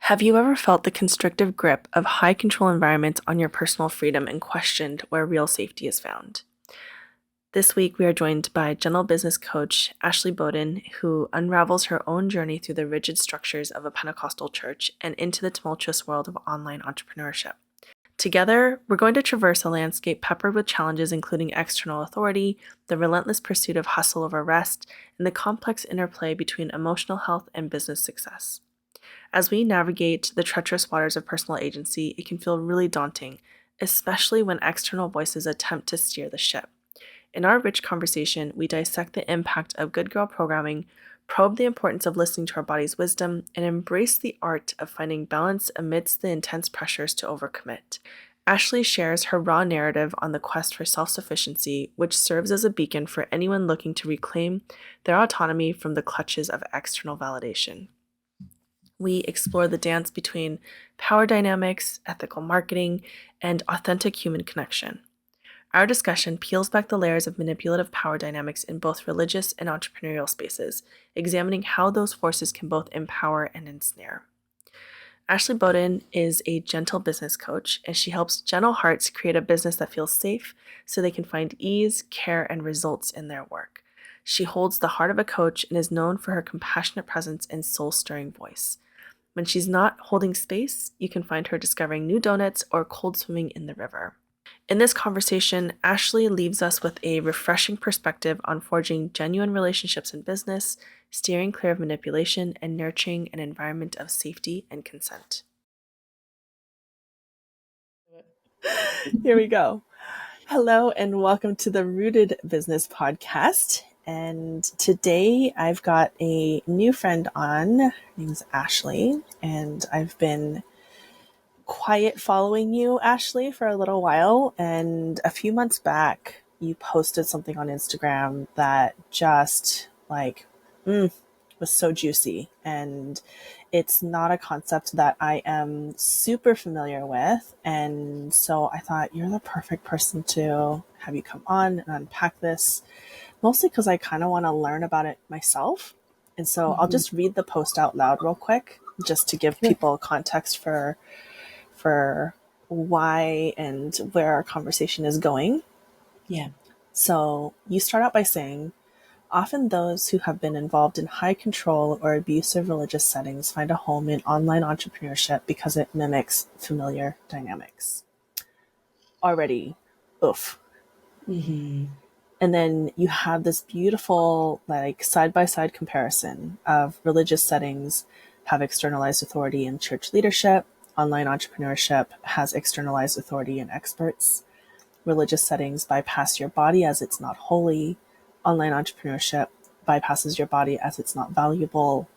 Have you ever felt the constrictive grip of high control environments on your personal freedom and questioned where real safety is found? This week, we are joined by gentle business coach Ashley Beaudin, who unravels her own journey through the rigid structures of a Pentecostal church and into the tumultuous world of online entrepreneurship. Together, we're going to traverse a landscape peppered with challenges including external authority, the relentless pursuit of hustle over rest, and the complex interplay between emotional health and business success. As we navigate the treacherous waters of personal agency, it can feel really daunting, especially when external voices attempt to steer the ship. In our rich conversation, we dissect the impact of good girl programming, probe the importance of listening to our body's wisdom, and embrace the art of finding balance amidst the intense pressures to overcommit. Ashley shares her raw narrative on the quest for self-sufficiency, which serves as a beacon for anyone looking to reclaim their autonomy from the clutches of external validation. We explore the dance between power dynamics, ethical marketing, and authentic human connection. Our discussion peels back the layers of manipulative power dynamics in both religious and entrepreneurial spaces, examining how those forces can both empower and ensnare. Ashley Beaudin is a gentle business coach, and she helps gentle hearts create a business that feels safe so they can find ease, care, and results in their work. She holds the heart of a coach and is known for her compassionate presence and soul-stirring voice. When she's not holding space, you can find her discovering new donuts or cold swimming in the river. In this conversation, Ashley leaves us with a refreshing perspective on forging genuine relationships in business, steering clear of manipulation, and nurturing an environment of safety and consent. Here we go. Hello, and welcome to the Rooted Business Podcast. And today I've got a new friend on. Her name's Ashley, and I've been quiet following you, Ashley, for a little while. And a few months back, you posted something on Instagram that just was so juicy. And it's not a concept that I am super familiar with. And so I thought you're the perfect person to have you come on and unpack this, mostly because I kind of want to learn about it myself. And so I'll just read the post out loud real quick, just to give people context for why and where our conversation is going. Yeah. So you start out by saying, often those who have been involved in high control or abusive religious settings find a home in online entrepreneurship because it mimics familiar dynamics. Already, oof. Mm-hmm. And then you have this beautiful, side-by-side comparison of religious settings have externalized authority in church leadership. Online entrepreneurship has externalized authority in experts. Religious settings bypass your body as it's not holy. Online entrepreneurship bypasses your body as it's not valuable.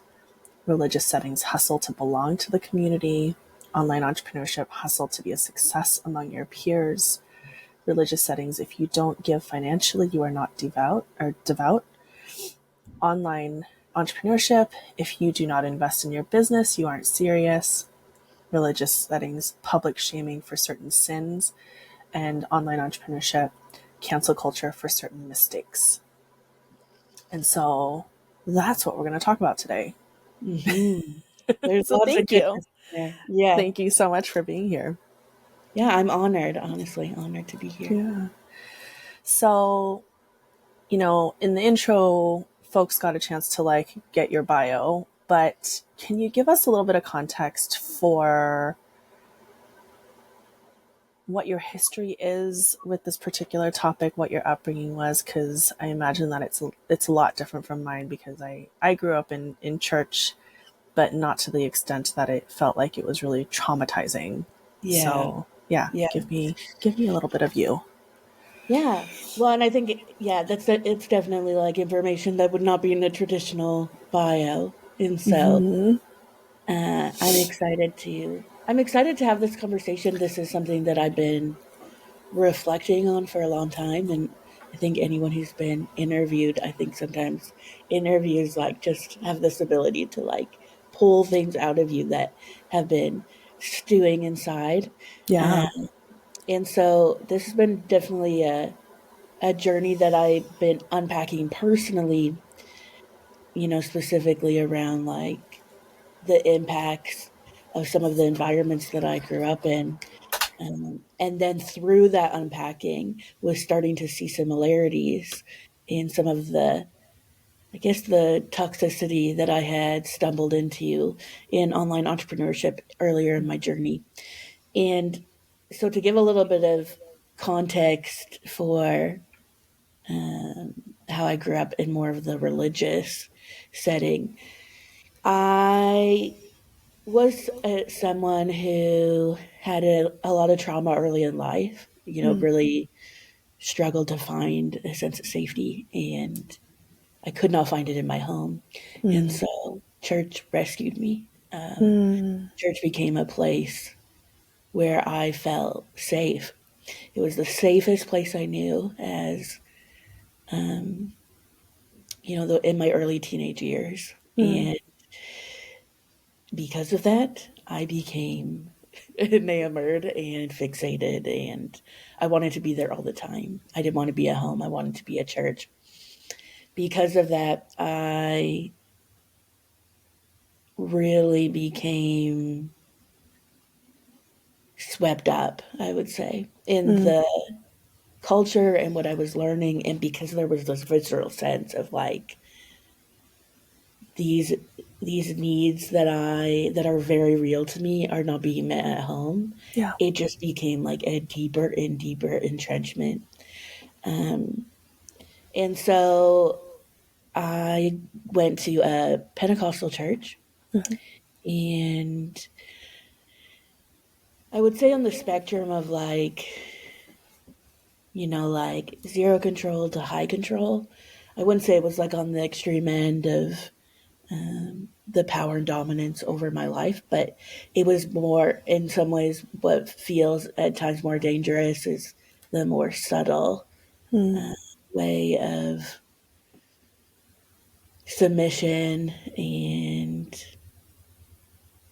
Religious settings hustle to belong to the community. Online entrepreneurship hustle to be a success among your peers. Religious settings, if you don't give financially, you are not devout. Online entrepreneurship, if you do not invest in your business, you aren't serious. Religious settings, public shaming for certain sins. And online entrepreneurship, cancel culture for certain mistakes. And so that's what we're going to talk about today. Mm-hmm. There's So lots of thank you. goodness there. Yeah. Thank you so much for being here. Yeah, I'm honored, honestly, honored to be here. Yeah. So, in the intro, folks got a chance to get your bio, but can you give us a little bit of context for what your history is with this particular topic, what your upbringing was? Because I imagine that it's a lot different from mine, because I grew up in church, but not to the extent that it felt like it was really traumatizing. Yeah. So yeah. Give me a little bit of you. Yeah. Well, and I think, it's definitely like information that would not be in a traditional bio. And so I'm excited to have this conversation. This is something that I've been reflecting on for a long time. And I think anyone who's been interviewed, I think sometimes interviews just have this ability to pull things out of you that have been stewing inside. Yeah. And so this has been definitely a journey that I've been unpacking personally, specifically around the impacts of some of the environments that I grew up in. And then through that unpacking was starting to see similarities in some of the, I guess, the toxicity that I had stumbled into in online entrepreneurship earlier in my journey. And so, to give a little bit of context for how I grew up in more of the religious setting, I was someone who had a lot of trauma early in life, really struggled to find a sense of safety, and I could not find it in my home. And so church rescued me. Church became a place where I felt safe. It was the safest place I knew as, in my early teenage years. And because of that, I became enamored and fixated, and I wanted to be there all the time. I didn't want to be at home. I wanted to be at church. Because of that, I really became swept up, I would say, in the culture and what I was learning. And because there was this visceral sense of like these these needs that are very real to me are not being met at home, Yeah. it just became like a deeper and deeper entrenchment. And so I went to a Pentecostal church, and I would say on the spectrum of like, like zero control to high control. I wouldn't say it was like on the extreme end of the power and dominance over my life, but it was more, in some ways, what feels at times more dangerous is the more subtle way of submission and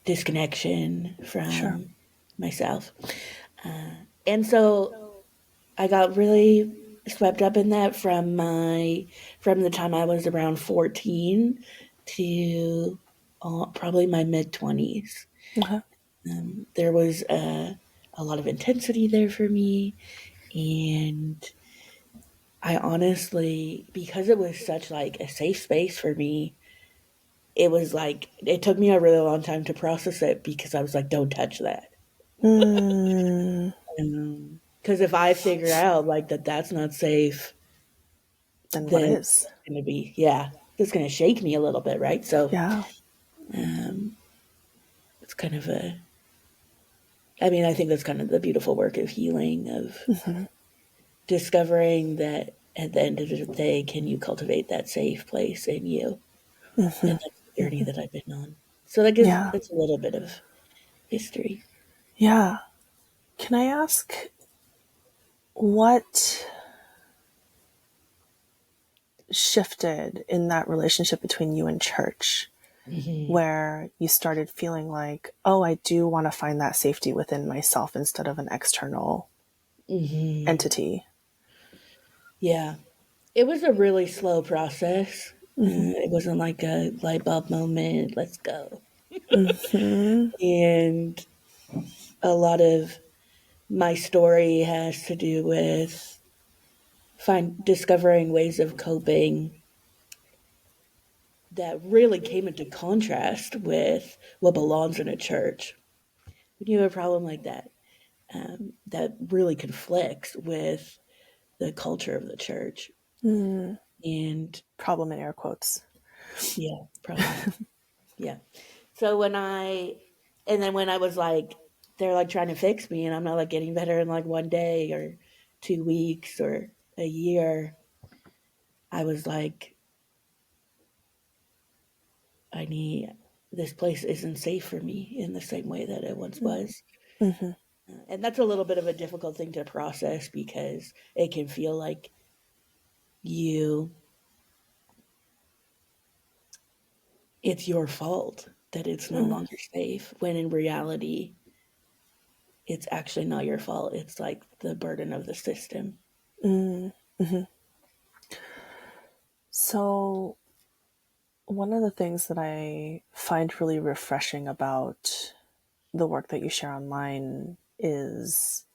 disconnection Sure. from myself. And so I got really swept up in that from the time I was around 14 to probably my mid 20s. Okay. There was a lot of intensity there for me, and I honestly, because it was such like a safe space for me, it was like it took me a really long time to process it because I was like, don't touch that. Because if I figure out like that that's not safe, Then what then is? it's going to be, yeah, it's going to shake me a little bit, right? So Yeah. it's kind of I mean, I think that's kind of the beautiful work of healing, of discovering that at the end of the day, can you cultivate that safe place in you? And that's the journey that I've been on. So Yeah. that's a little bit of history. Yeah. Can I ask what shifted in that relationship between you and church Hmm. where you started feeling like, oh, I do want to find that safety within myself instead of an external Hmm. entity? Yeah. It was a really slow process. It wasn't like a light bulb moment, let's go. And a lot of my story has to do with discovering ways of coping that really came into contrast with what belongs in a church. When you have a problem like that, that really conflicts with the culture of the church. And Problem in air quotes. yeah, problem. Yeah. So and then when I was like, they're like trying to fix me, and I'm not like getting better in like one day or 2 weeks or a year, I was like, I need, this place isn't safe for me in the same way that it once was. And that's a little bit of a difficult thing to process because it can feel like you, it's your fault that it's no longer safe, when in reality, it's actually not your fault. It's like the burden of the system. So, one of the things that I find really refreshing about the work that you share online is,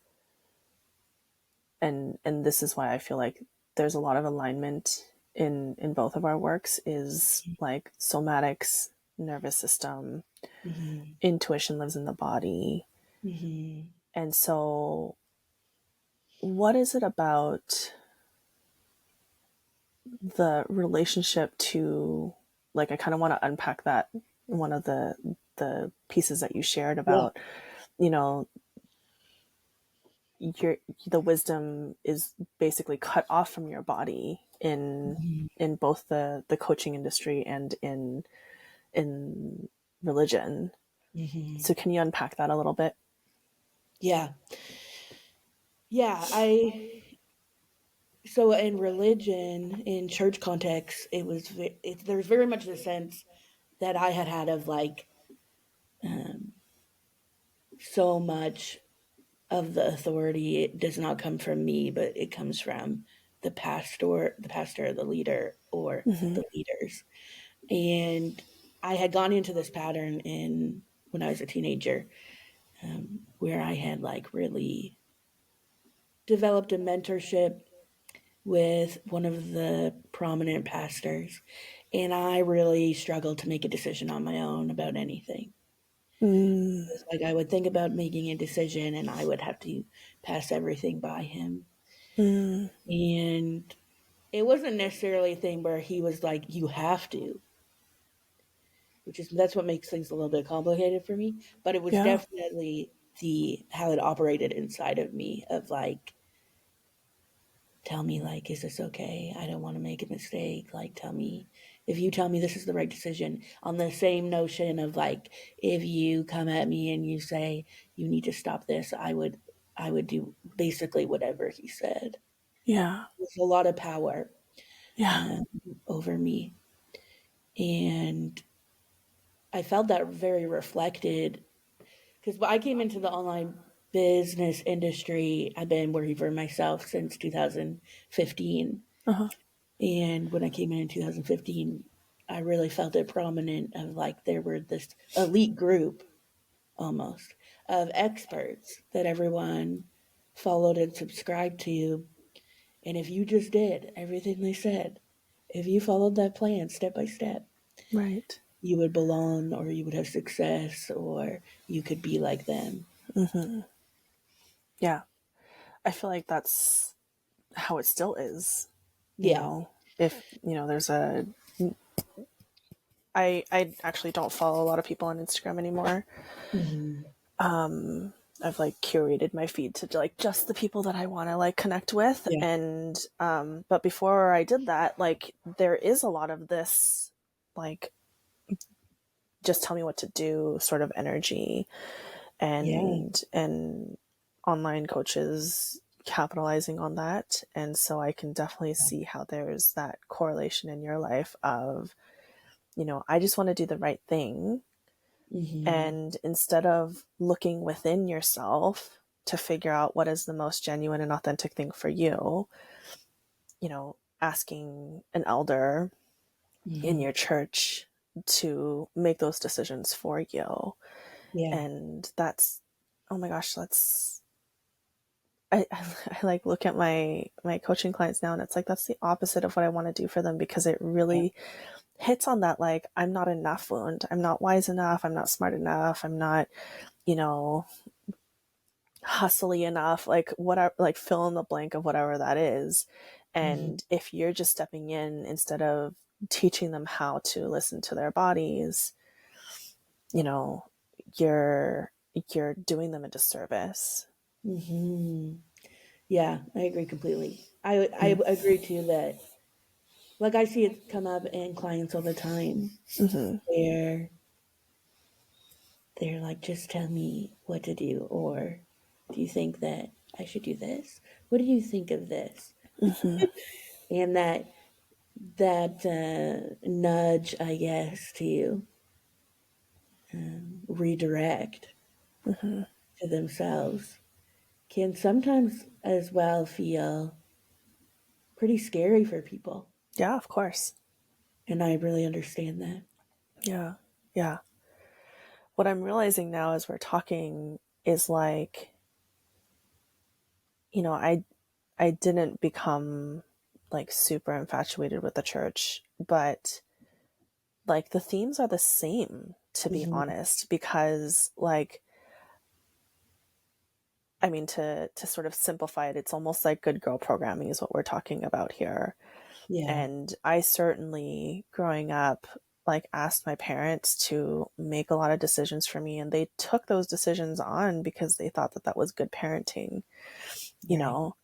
and this is why I feel like there's a lot of alignment in both of our works, is like somatics, nervous system, Mm-hmm. intuition lives in the body. Mm-hmm. And so what is it about the relationship to, like, I kind of want to unpack that, one of the pieces that you shared Yeah. about, you know, your the wisdom is basically cut off from your body Mm-hmm. in both the coaching industry and in religion. Mm-hmm. So can you unpack that a little bit? Yeah. Yeah. So in religion, in church context, there's very much the sense that I had of like, um, so much of the authority, it does not come from me, but it comes from the pastor, the leader, or Mm-hmm. the leaders. And I had gone into this pattern in when I was a teenager, where I had like really developed a mentorship with one of the prominent pastors, and I really struggled to make a decision on my own about anything. Mm, It's like I would think about making a decision and I would have to pass everything by him. mm, And it wasn't necessarily a thing where he was like, you have to, that's what makes things a little bit complicated for me. But it was yeah, definitely the how it operated inside of me of like, tell me, like, is this okay? I don't want to make a mistake. Like, tell me if you tell me this is the right decision. On the same notion of like, if you come at me and you say you need to stop this, I would do basically whatever he said. yeah, With a lot of power, yeah. um, over me, and I felt that very reflected because I came into the online business industry. I've been working for myself since 2015. Uh-huh. And when I came in 2015, I really felt it prominent of like there were this elite group almost of experts that everyone followed and subscribed to. And if you just did everything they said, if you followed that plan step by step, Right. you would belong or you would have success or you could be like them. Mm-hmm. Yeah. I feel like that's how it still is. You Yeah. know, if, there's I actually don't follow a lot of people on Instagram anymore. Hmm. I've like curated my feed to like just the people that I want to like connect with. Yeah. And, but before I did that, like there is a lot of this, like, just tell me what to do sort of energy, Yeah. and online coaches capitalizing on that. And so I can definitely see how there's that correlation in your life of, I just want to do the right thing. Hmm. And instead of looking within yourself to figure out what is the most genuine and authentic thing for you, asking an elder in Hmm. your church to make those decisions for you. Yeah. And that's, oh my gosh, I like look at my coaching clients now and it's like that's the opposite of what I want to do for them, because it Yeah. really hits on that, like, I'm not enough wound. I'm not wise enough, I'm not smart enough, I'm not, you know hustly enough, like whatever, like fill in the blank of whatever that is. Hmm. And if you're just stepping in instead of teaching them how to listen to their bodies, you know you're doing them a disservice. Hmm. Yeah, I agree completely. I agree too that like I see it come up in clients all the time Mm-hmm. where they're like, just tell me what to do, or do you think that I should do this? What do you think of this? Mm-hmm. And that nudge, I guess, to redirect Mm-hmm. to themselves can sometimes as well feel pretty scary for people. Yeah, of course. And I really understand that. Yeah. Yeah. what I'm realizing now as we're talking is like, you know, I didn't become like super infatuated with the church, but like the themes are the same, to be Hmm. honest, because like, I mean, to sort of simplify it, it's almost like good girl programming is what we're talking about here. Yeah. And I certainly, growing up, like asked my parents to make a lot of decisions for me, and they took those decisions on because they thought that that was good parenting, you Right. know,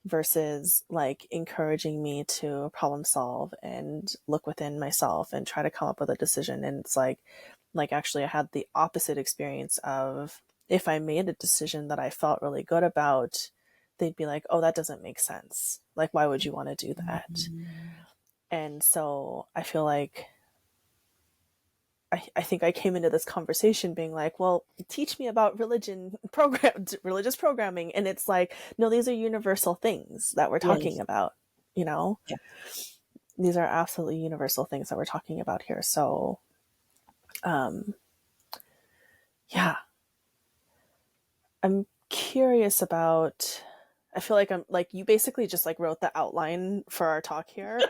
versus like encouraging me to problem solve and look within myself and try to come up with a decision. And it's like actually I had the opposite experience of if I made a decision that I felt really good about, they'd be like, oh, that doesn't make sense. Like, why would you want to do that? Mhm. And so I feel like I think I came into this conversation being like, well, teach me about religious programming. And it's like, no, these are universal things that we're talking Yes. about, you know? Yeah. These are absolutely universal things that we're talking about here. So, yeah, I'm curious about. I feel like I'm like you basically just like wrote the outline for our talk here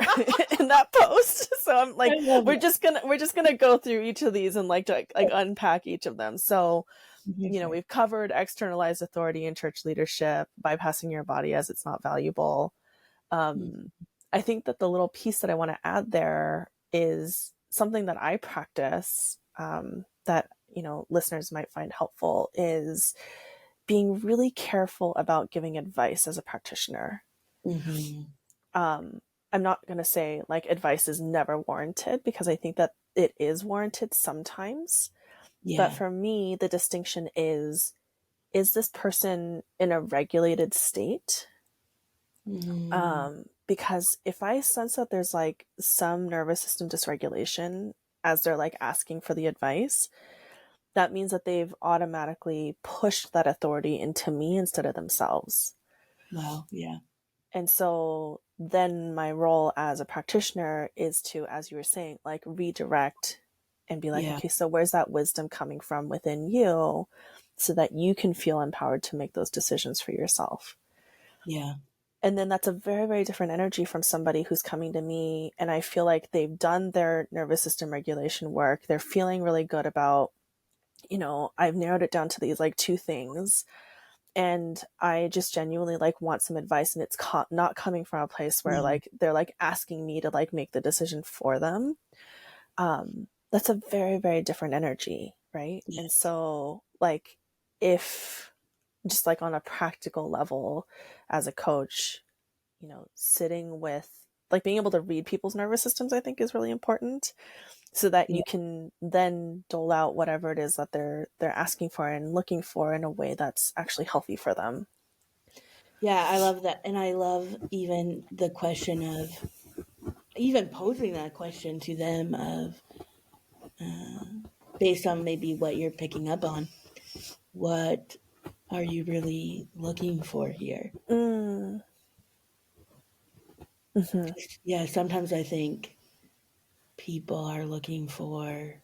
in that post. So I'm I like love we're just gonna go through each of these and like unpack each of them. So it. you know, Sure. we've covered externalized authority in church leadership, bypassing your body as it's not valuable. Mhm. I think that the little piece that I want to add there is something that I practice that, you know, listeners might find helpful is being really careful about giving advice as a practitioner. Mhm. I'm not going to say like advice is never warranted because I think that it is warranted sometimes. But Yeah. for me, the distinction is this person in a regulated state? Mhm. Because if I sense that there's like some nervous system dysregulation as they're like asking for the advice, that means that they've automatically pushed that authority into me instead of themselves. Wow. Yeah. And so then my role as a practitioner is to, as you were saying, like redirect and be like, Yeah. okay, so where's that wisdom coming from within you so that you can feel empowered to make those decisions for yourself? Yeah. And then that's a very, very different energy from somebody who's coming to me and I feel like they've done their nervous system regulation work. They're feeling really good about, you know, I've narrowed it down to these like two things. And I just genuinely like want some advice and it's not coming from a place where Yeah. like they're like asking me to like make the decision for them. That's a very, very different energy, right? And Yes. so like if just like on a practical level as a coach, you know, sitting with like being able to read people's nervous systems, I think is really important so that Yeah. you can then dole out whatever it is that they're asking for and looking for in a way that's actually healthy for them. Yeah. I love that, and I love even the question of even posing that question to them of based on maybe what you're picking up on. What are you really looking for here? Mm, hmm. Yeah. Sometimes I think people are looking for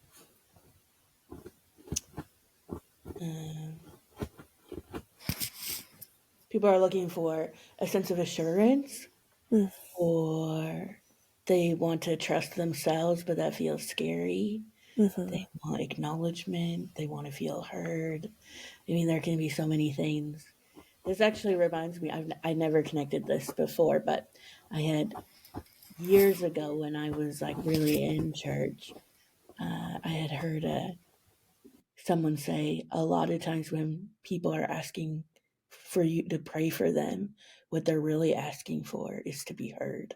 people are looking for a sense of assurance, Mm, or they want to trust themselves, but that feels scary. hmm. They want acknowledgement. They want to feel heard. I mean, there can be so many things. This actually reminds me, I never connected this before, but I had years ago when I was like really in church, I had heard someone say a lot of times when people are asking for you to pray for them, what they're really asking for is to be heard.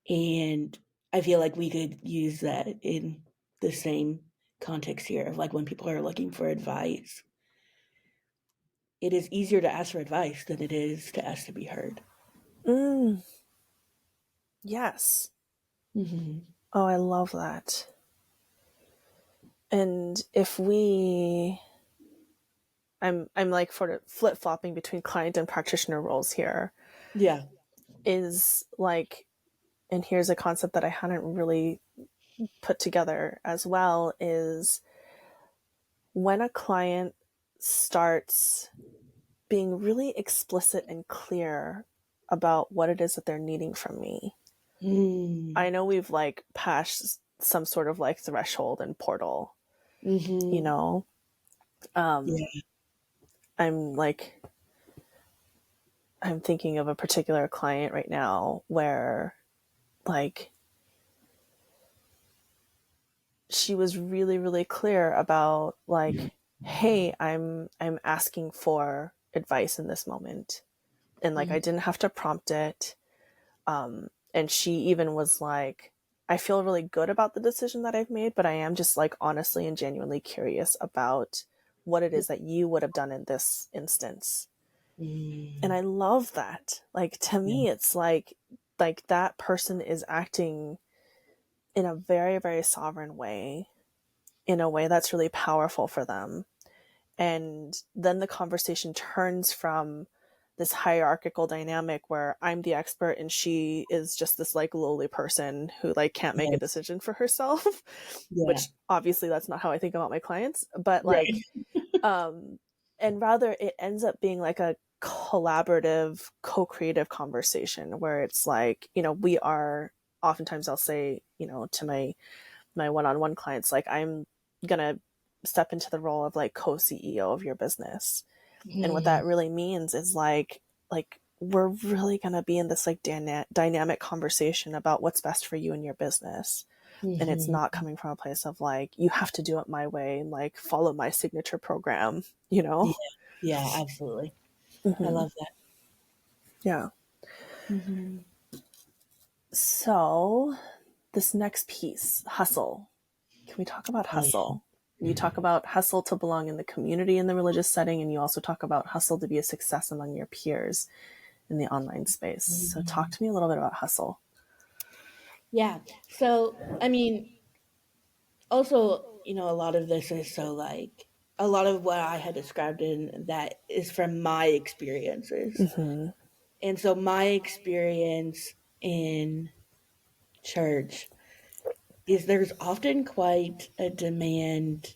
And I feel like we could use that in the same context here of like when people are looking for advice. It is easier to ask for advice than it is to ask to be heard. Mm, yes. Hmm. Oh, I love that. And if we, I'm like sort of flip flopping between client and practitioner roles here. Yeah. Is like, and here's a concept that I hadn't really put together as well is when a client starts being really explicit and clear about what it is that they're needing from me. Mm. I know we've like passed some sort of like threshold and portal, you Mm-hmm. know. Yeah. I'm like I'm thinking of a particular client right now where like she was really really clear about like, hey, I'm asking for advice in this moment, and like I didn't have to prompt it. And she even was like, I feel really good about the decision that I've made, but I am just like honestly and genuinely curious about what it is that you would have done in this instance. And Mm. I love that. Like to Yeah. me it's like that person is acting in a very very sovereign way, in a way that's really powerful for them. And then the conversation turns from this hierarchical dynamic where I'm the expert and she is just this like lowly person who like can't make a Yes. decision for herself, Yeah. which obviously that's not how I think about my clients, but Right. like and rather it ends up being like a collaborative co-creative conversation where it's like, we are, oftentimes I'll say, to my one-on-one clients, like, I'm gonna step into the role of like co-CEO of your business. And what Mm. that really means is like we're really gonna be in this like dynamic conversation about what's best for you and your business. And it's not Mm-hmm. coming from a place of like, you have to do it my way and like follow my signature program, you know? Yeah. Yeah. Absolutely. I Mm-hmm. love that. Yeah. Mm-hmm. So this next piece, hustle. Can we talk about Oh yeah. hustle? You talk about hustle to belong in the community in the religious setting, and you also talk about hustle to be a success among your peers in the online space. So, talk Mhm. to me a little bit about hustle. Yeah. So, I mean, also, a lot of this is so like a lot of what I had described in that is from my experiences. Mm-hmm. And so my experience in church is there's often quite a demand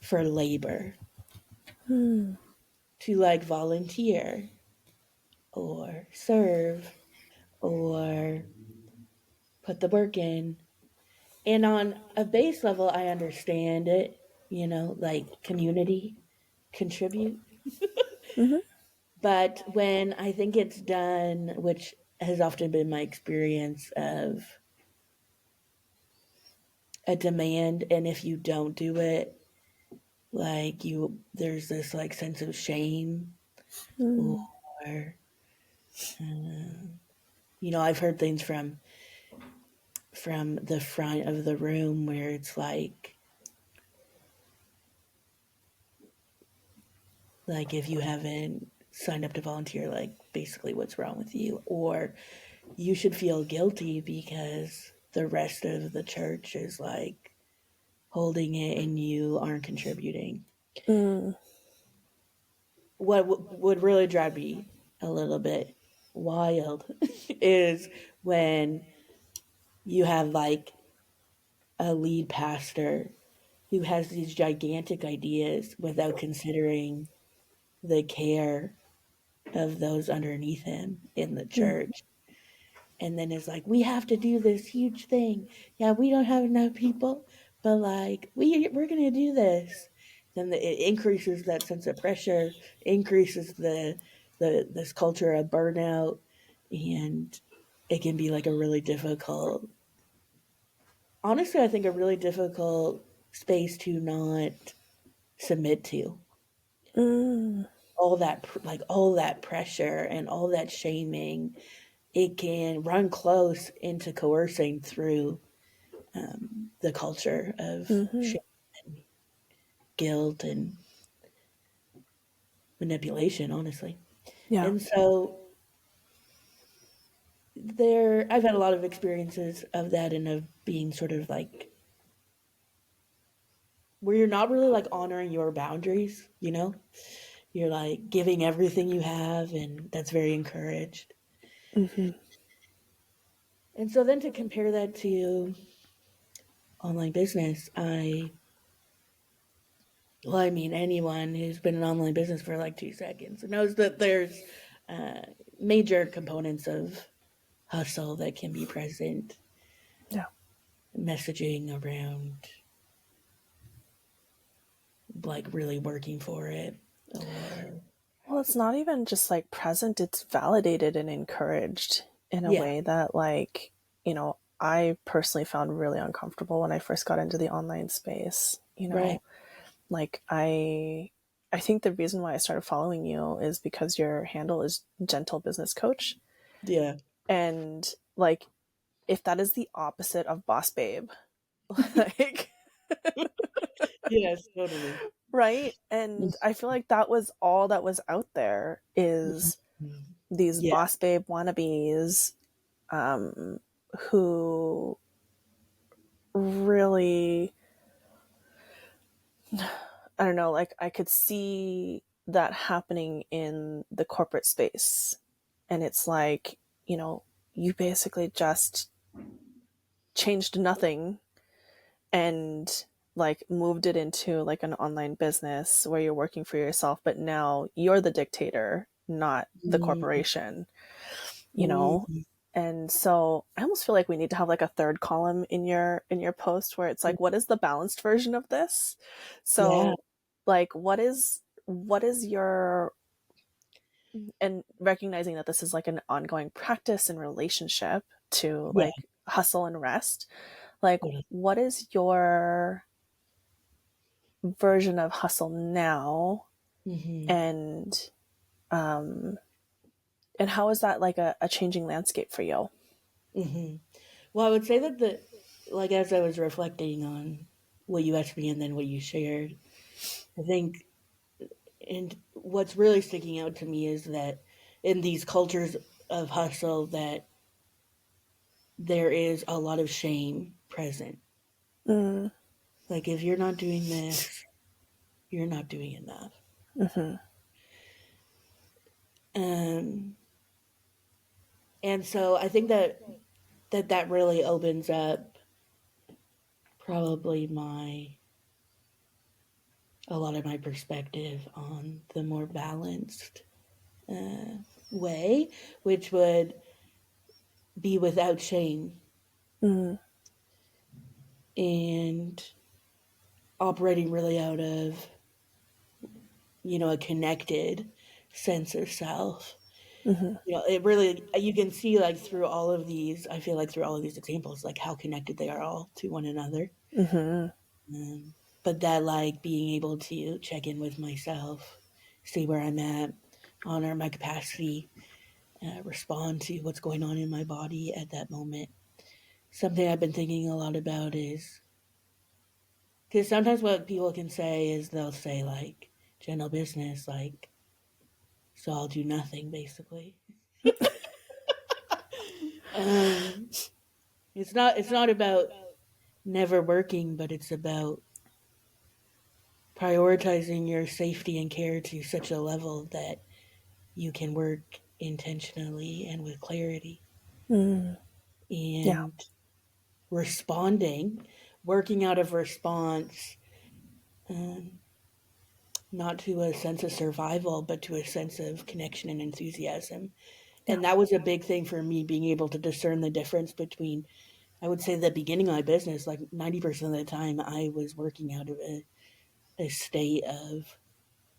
for labor to like volunteer or serve or put the work in. And on a base level, I understand it, like community, contribute. Mm-hmm. But when I think it's done, which has often been my experience of a demand, and if you don't do it, like there's this like sense of shame, or, I've heard things from the front of the room where it's like if you haven't signed up to volunteer, like basically what's wrong with you, or you should feel guilty because the rest of the church is like holding it and you aren't contributing. Mm. What would really drive me a little bit wild is when you have like a lead pastor who has these gigantic ideas without considering the care of those underneath him in the church. And then it's like, we have to do this huge thing. Yeah, we don't have enough people, but like we're gonna do this. Then it increases that sense of pressure, increases the this culture of burnout, and it can be like a really difficult. Honestly, I think a really difficult space to not submit to Mm. all that pressure and all that shaming. It can run close into coercing through the culture of Mm-hmm. shame and guilt and manipulation, honestly. Yeah. And so I've had a lot of experiences of that and of being sort of like where you're not really like honoring your boundaries, You're like giving everything you have, and that's very encouraged. Mm-hmm. And so then to compare that to online business, I mean, anyone who's been in online business for like 2 seconds knows that there's uh, major components of hustle that can be present, Yeah. messaging around like really working for it, or Well, it's not even just like present, it's validated and encouraged in a yeah, way that, like, I personally found really uncomfortable when I first got into the online space. right, Like I think the reason why I started following you is because your handle is Gentle Business Coach. yeah, And like if that is the opposite of Boss Babe, like yes, totally, right? And I feel like that was all that was out there is these yeah, Boss Babe wannabes who really, I don't know, like I could see that happening in the corporate space. And it's like, you basically just changed nothing and like moved it into like an online business where you're working for yourself, but now you're the dictator, not the mm, corporation, you know? mm, And so I almost feel like we need to have like a third column in your post where it's like, what is the balanced version of this? yeah, So like what is your, and recognizing that this is like an ongoing practice and relationship to yeah, like hustle and rest, like totally. what is your version of hustle now, Hmm. and and how is that like a changing landscape for you? Hmm. Well, I would say that like as I was reflecting on what you asked me and then what you shared, I think, and what's really sticking out to me is that in these cultures of hustle, that there is a lot of shame present. Mm, Like if you're not doing this, you're not doing enough. Um, and so I think that really opens up probably my a lot of my perspective on the more balanced way, which would be without shame mm, and operating really out of, a connected sense of self. It really, you can see like through all of these, I feel like through all of these examples, like how connected they are all to one another. Um, but that, like, being able to check in with myself, see where I'm at, honor my capacity, respond to what's going on in my body at that moment. Something I've been thinking a lot about is because sometimes what people can say is they'll say, like, general business, like, so I'll do nothing basically. Um, it's not about never working, but it's about prioritizing your safety and care to such a level that you can work intentionally and with clarity yeah. and responding, working out of response, um, not to a sense of survival, but to a sense of connection and enthusiasm. Yeah. And that was a big thing for me, being able to discern the difference between, I would say, the beginning of my business, like 90% of the time, I was working out of a state of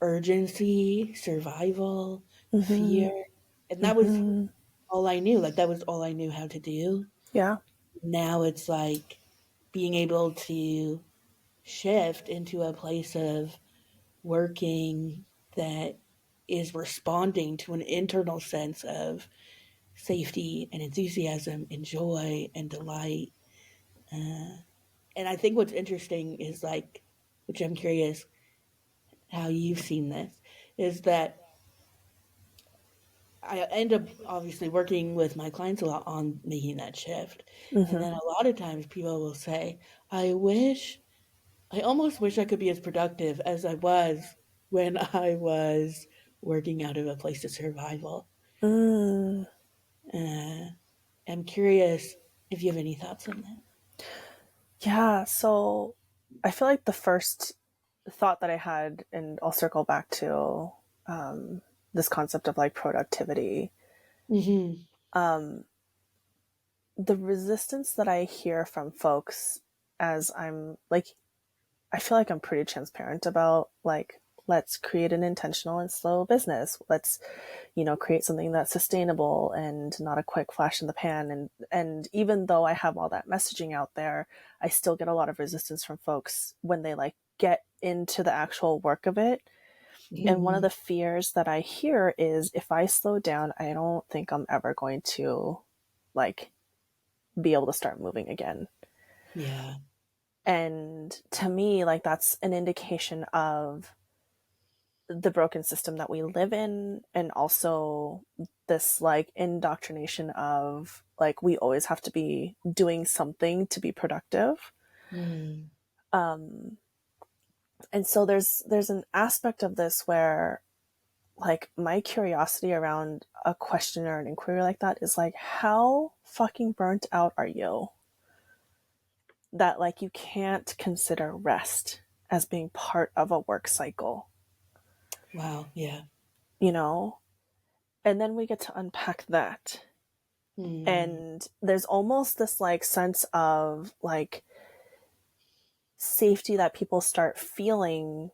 urgency, survival, fear. And that was all I knew. Like, that was all I knew how to do. Yeah. Now it's like being able to shift into a place of working that is responding to an internal sense of safety and enthusiasm and joy and delight. And I think what's interesting is like, which I'm curious how you've seen this, is that I end up obviously working with my clients a lot on making that shift. And then a lot of times people will say, I almost wish I could be as productive as I was when I was working out of a place of survival. Mm. Uh, I'm curious if you have any thoughts on that. Yeah, so I feel like the first thought that I had, and I'll circle back to this concept of like productivity, Mm-hmm. the resistance that I hear from folks as I'm like, I feel like I'm pretty transparent about like, let's create an intentional and slow business. Let's, create something that's sustainable and not a quick flash in the pan. And even though I have all that messaging out there, I still get a lot of resistance from folks when they like get into the actual work of it. And one of Mm-hmm. the fears that I hear is if I slow down, I don't think I'm ever going to like be able to start moving again. Yeah. And to me, like that's an indication of the broken system that we live in, and also this like indoctrination of like we always have to be doing something to be productive. Mm. And so there's an aspect of this where like my curiosity around a question or an inquiry like that is like, how fucking burnt out are you that like you can't consider rest as being part of a work cycle, Wow. Yeah. you know? And then we get to unpack that. Mm. And there's almost this like sense of like safety that people start feeling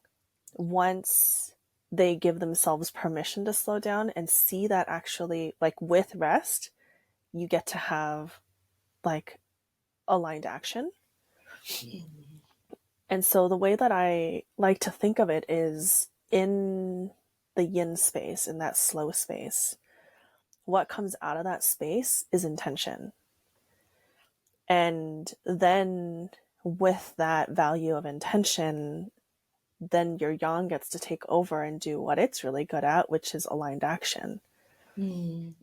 once they give themselves permission to slow down and see that actually like with rest you get to have like aligned action. Mm. And so the way that I like to think of it is in the yin space, in that slow space, what comes out of that space is intention. And then with that value of intention, then your yang gets to take over and do what it's really good at, which is aligned action. Mm.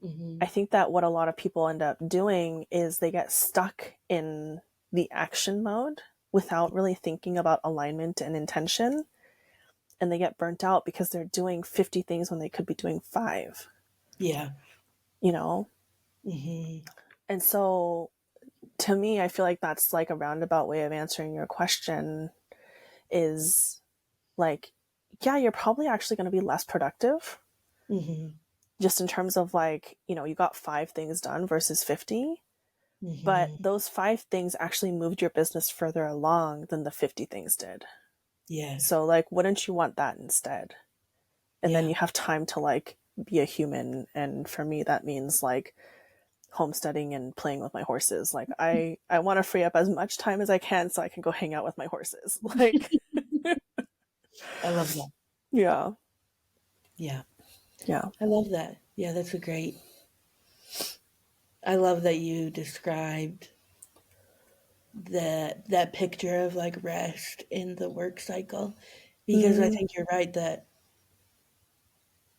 I Mm-hmm. think that what a lot of people end up doing is they get stuck in the action mode without really thinking about alignment and intention. And they get burnt out because they're doing 50 things when they could be doing five, Yeah. you know? Mm-hmm. And so to me, I feel like that's like a roundabout way of answering your question is like, yeah, you're probably actually going to be less productive Mm-hmm. just in terms of like, you got five things done versus 50, but Mm-hmm. those five things actually moved your business further along than the 50 things did. Yes. So like, wouldn't you want that instead? And then Yeah. you have time to like be a human. And for me, that means like homesteading and playing with my horses. Like I want to free up as much time as I can so I can go hang out with my horses. Like, I love that. yeah, Yeah. yeah, I love that. Yeah, that's a great. I love that you described that picture of like rest in the work cycle because I mm, think you're right that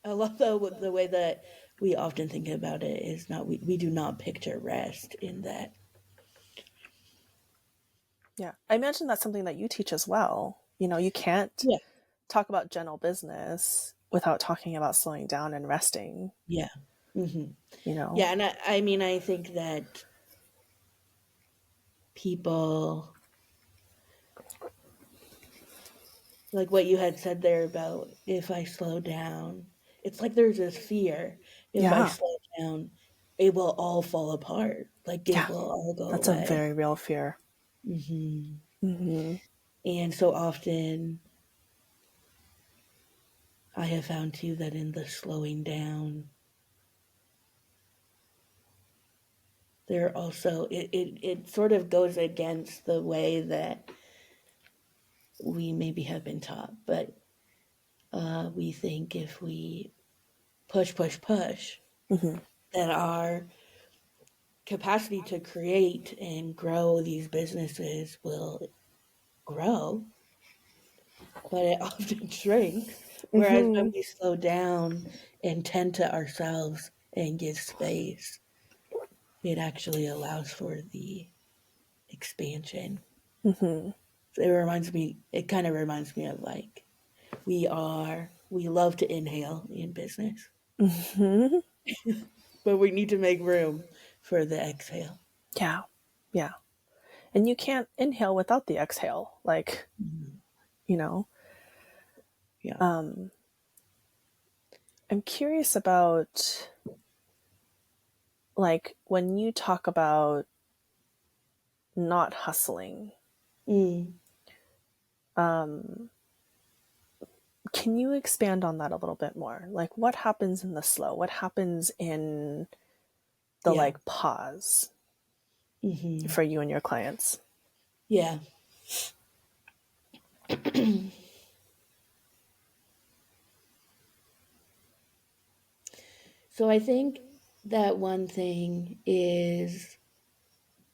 I love the way that we often think about it is not we do not picture rest in that. yeah. I imagine that's something that you teach as well. You can't Yeah. talk about general business without talking about slowing down and resting, Yeah. Hmm. you know? Yeah, and I mean I think that people like what you had said there about if I slow down, it's like there's this fear. If I Yeah, slow down, it will all fall apart. Like it yeah. will all go That's a away. very real fear. Hmm. Hmm. And so often I have found too that in the slowing down, there also it sort of goes against the way that we maybe have been taught. But we think if we push, push, push, Hmm. that our capacity to create and grow these businesses will grow, but it often shrinks. Whereas when Hmm. we slow down and tend to ourselves and give space, it actually allows for the expansion. Hmm. So it kind of reminds me of like, we love to inhale in business, Hmm. but we need to make room for the exhale. Yeah, yeah. And you can't inhale without the exhale. Like, you know, Yeah. I'm curious about, like, when you talk about not hustling, Mm. can you expand on that a little bit more? Like, what happens in the slow? What happens in the, Yeah. like, pause Hmm. for you and your clients? Yeah. So I think that one thing is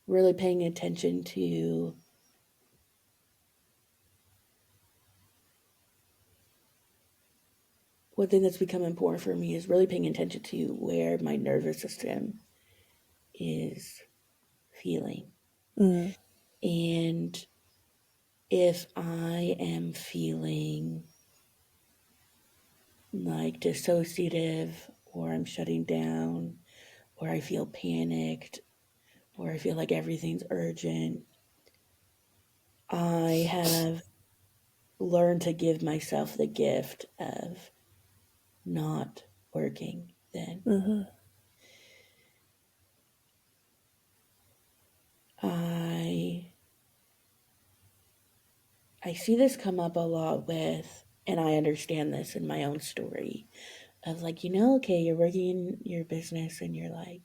really paying attention to one thing that's become important for me is really paying attention to where my nervous system is feeling. Mm, And if I am feeling like dissociative, or I'm shutting down, or I feel panicked, or I feel like everything's urgent, I have learned to give myself the gift of not working then. I I see this come up a lot with, and I understand this in my own story of like, okay, you're working in your business and you're like,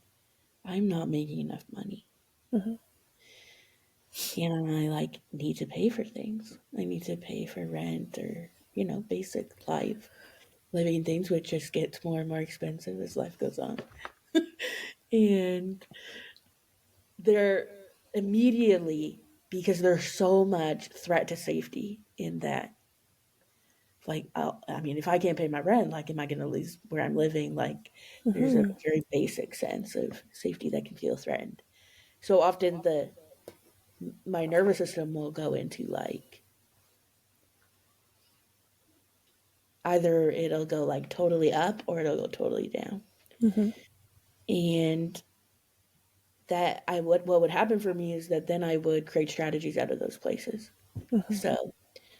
I'm not making enough money. And I like need to pay for things. I need to pay for rent or, basic life living things, which just gets more and more expensive as life goes on. And they're immediately, because there's so much threat to safety in that. Like, I mean, if I can't pay my rent, like, am I going to lose where I'm living? Like, there's a very basic sense of safety that can feel threatened. So often my nervous system will go into like, either it'll go like totally up or it'll go totally down. And that what would happen for me is that then I would create strategies out of those places. So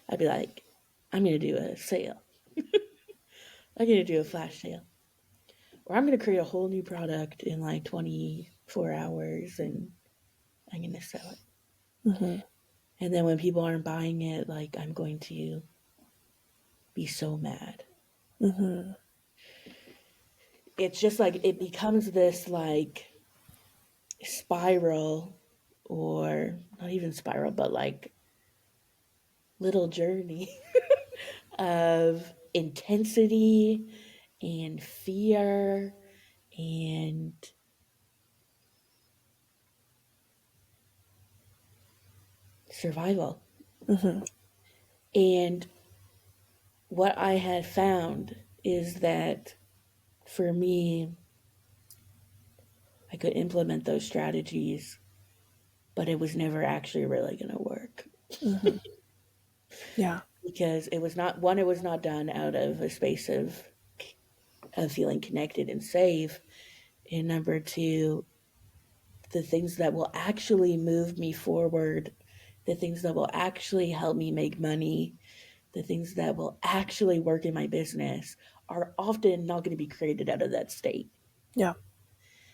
I'd be like, I'm going to do a sale. I'm going to do a flash sale. Or I'm going to create a whole new product in like 24 hours and I'm going to sell it. And then when people aren't buying it, like I'm going to be so mad. It's just like it becomes this like spiral, or not even spiral, but like little journey of intensity and fear and survival. And what I had found is that for me, I could implement those strategies, but it was never actually really going to work yeah. because it was not one, it was not done out of a space of feeling connected and safe. And number two, the things that will actually move me forward, the things that will actually help me make money, the things that will actually work in my business are often not going to be created out of that state. Yeah.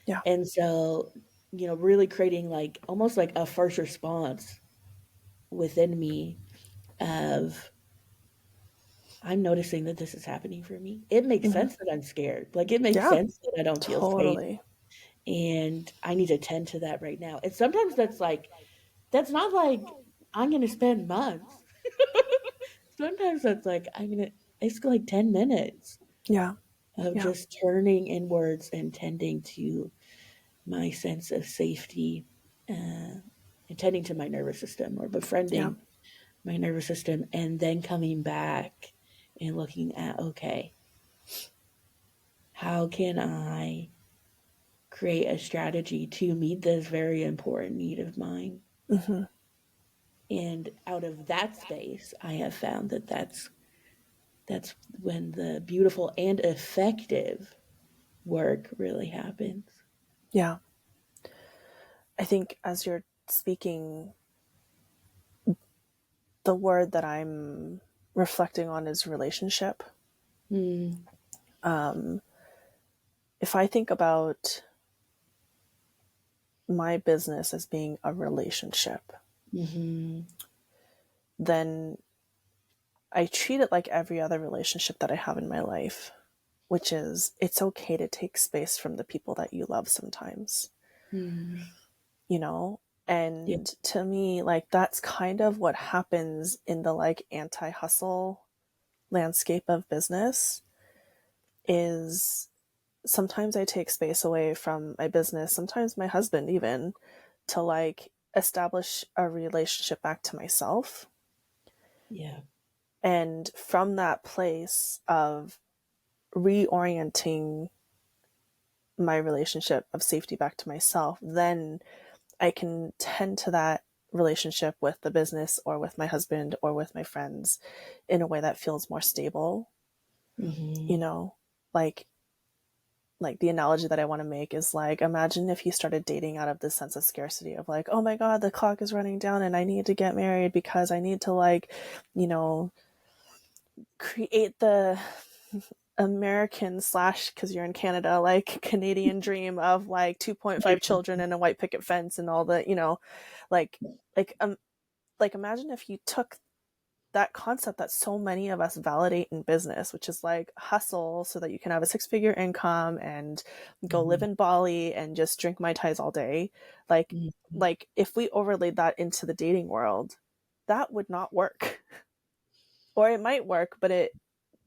Yeah. And so, really creating like almost like a first response within me of, I'm noticing that this is happening for me. It makes sense that I'm scared. Like it makes Yeah. sense that I don't feel safe. Totally. And I need to tend to that right now. And sometimes that's not like I'm going to spend months. Sometimes that's like, it's like 10 minutes Yeah. of Yeah. just turning inwards and tending to my sense of safety, uh, and tending to my nervous system or Yeah. befriending my nervous system, and then coming back and looking at, okay, how can I create a strategy to meet this very important need of mine? And out of that space, I have found that that's when the beautiful and effective work really happens. Yeah. I think as you're speaking, the word that I'm reflecting on is relationship. Mm. If I think about my business as being a relationship, Mm-hmm. then I treat it like every other relationship that I have in my life, which is it's okay to take space from the people that you love sometimes, Mm. you know? Yeah. And to me, like, that's kind of what happens in the like anti-hustle landscape of business is sometimes I take space away from my business, sometimes my husband even, to like establish a relationship back to myself. Yeah. And from that place of reorienting my relationship of safety back to myself, then I can tend to that relationship with the business or with my husband or with my friends in a way that feels more stable, you Mm-hmm. know, like the analogy that I want to make is like, imagine if you started dating out of this sense of scarcity of like, oh my God, the clock is running down and I need to get married because I need to like, you know, create the American slash, because you're in Canada, like Canadian dream of like 2.5 children and a white picket fence and all the, you know, like, like, um, like imagine if you took that concept that so many of us validate in business, which is like hustle so that you can have a 6-figure income and go live Mm-hmm. in Bali and just drink Mai Tais all day. Like, Mm-hmm. like if we overlaid that into the dating world, that would not work. Or it might work, but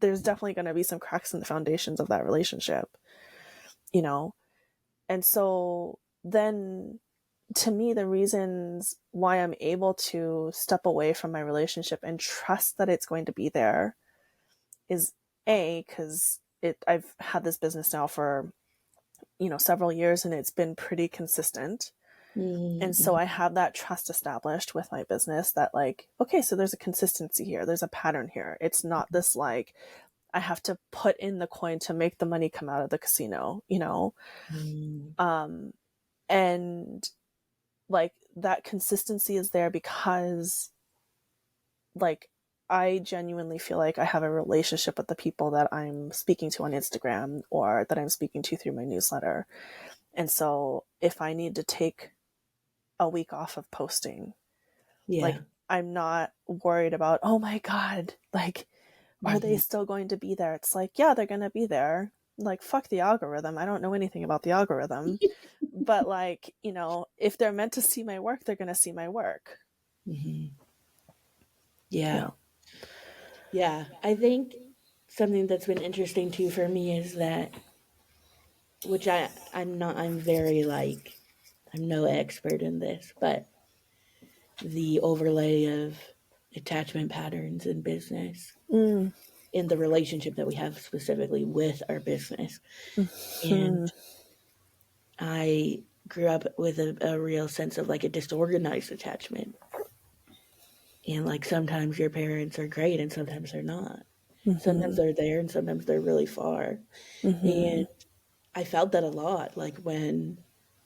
there's definitely going to be some cracks in the foundations of that relationship, you know? And so then to me, the reasons why I'm able to step away from my relationship and trust that it's going to be there is because I've had this business now for, you know, several years and it's been pretty consistent. And so I Mm-hmm. have that trust established with my business that like, okay, so there's a consistency here. There's a pattern here. It's not this like, I have to put in the coin to make the money come out of the casino, you know? Mm-hmm. And like that consistency is there because like I genuinely feel like I have a relationship with the people that I'm speaking to on Instagram or that I'm speaking to through my newsletter. And so if I need to take a week off of posting, Yeah. like I'm not worried about, oh my God, like, are they Mm-hmm. still going to be there? It's like, yeah, they're going to be there. Like, fuck the algorithm. I don't know anything about the algorithm. But like, you know, if they're meant to see my work, they're going to see my work. Mm-hmm. Yeah. Yeah. Yeah. I think something that's been interesting too for me is that, which I'm very like, I'm no expert in this, but the overlay of attachment patterns in business, Mm. in the relationship that we have specifically with our business. And I grew up with a real sense of like a disorganized attachment. And like sometimes your parents are great and sometimes they're not. Sometimes they're there and sometimes they're really far. And I felt that a lot. Like when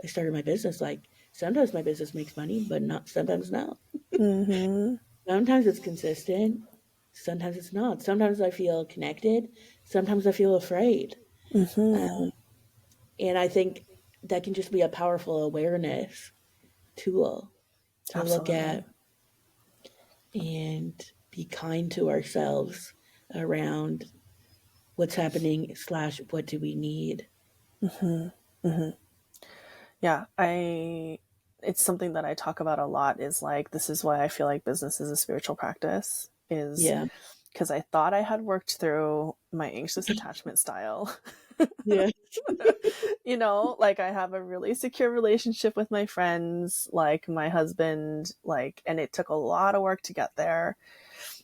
I started my business, like sometimes my business makes money, but not sometimes not. Mm-hmm. Sometimes it's consistent, sometimes it's not. Sometimes I feel connected, sometimes I feel afraid. Mm-hmm. And I think that can just be a powerful awareness tool to look Absolutely. at and be kind to ourselves around what's happening slash what do we need. Yeah. It's something that I talk about a lot is like, this is why I feel like business is a spiritual practice is Yeah. because I thought I had worked through my anxious attachment style. Yeah. You know, like I have a really secure relationship with my friends, like my husband, like, and it took a lot of work to get there.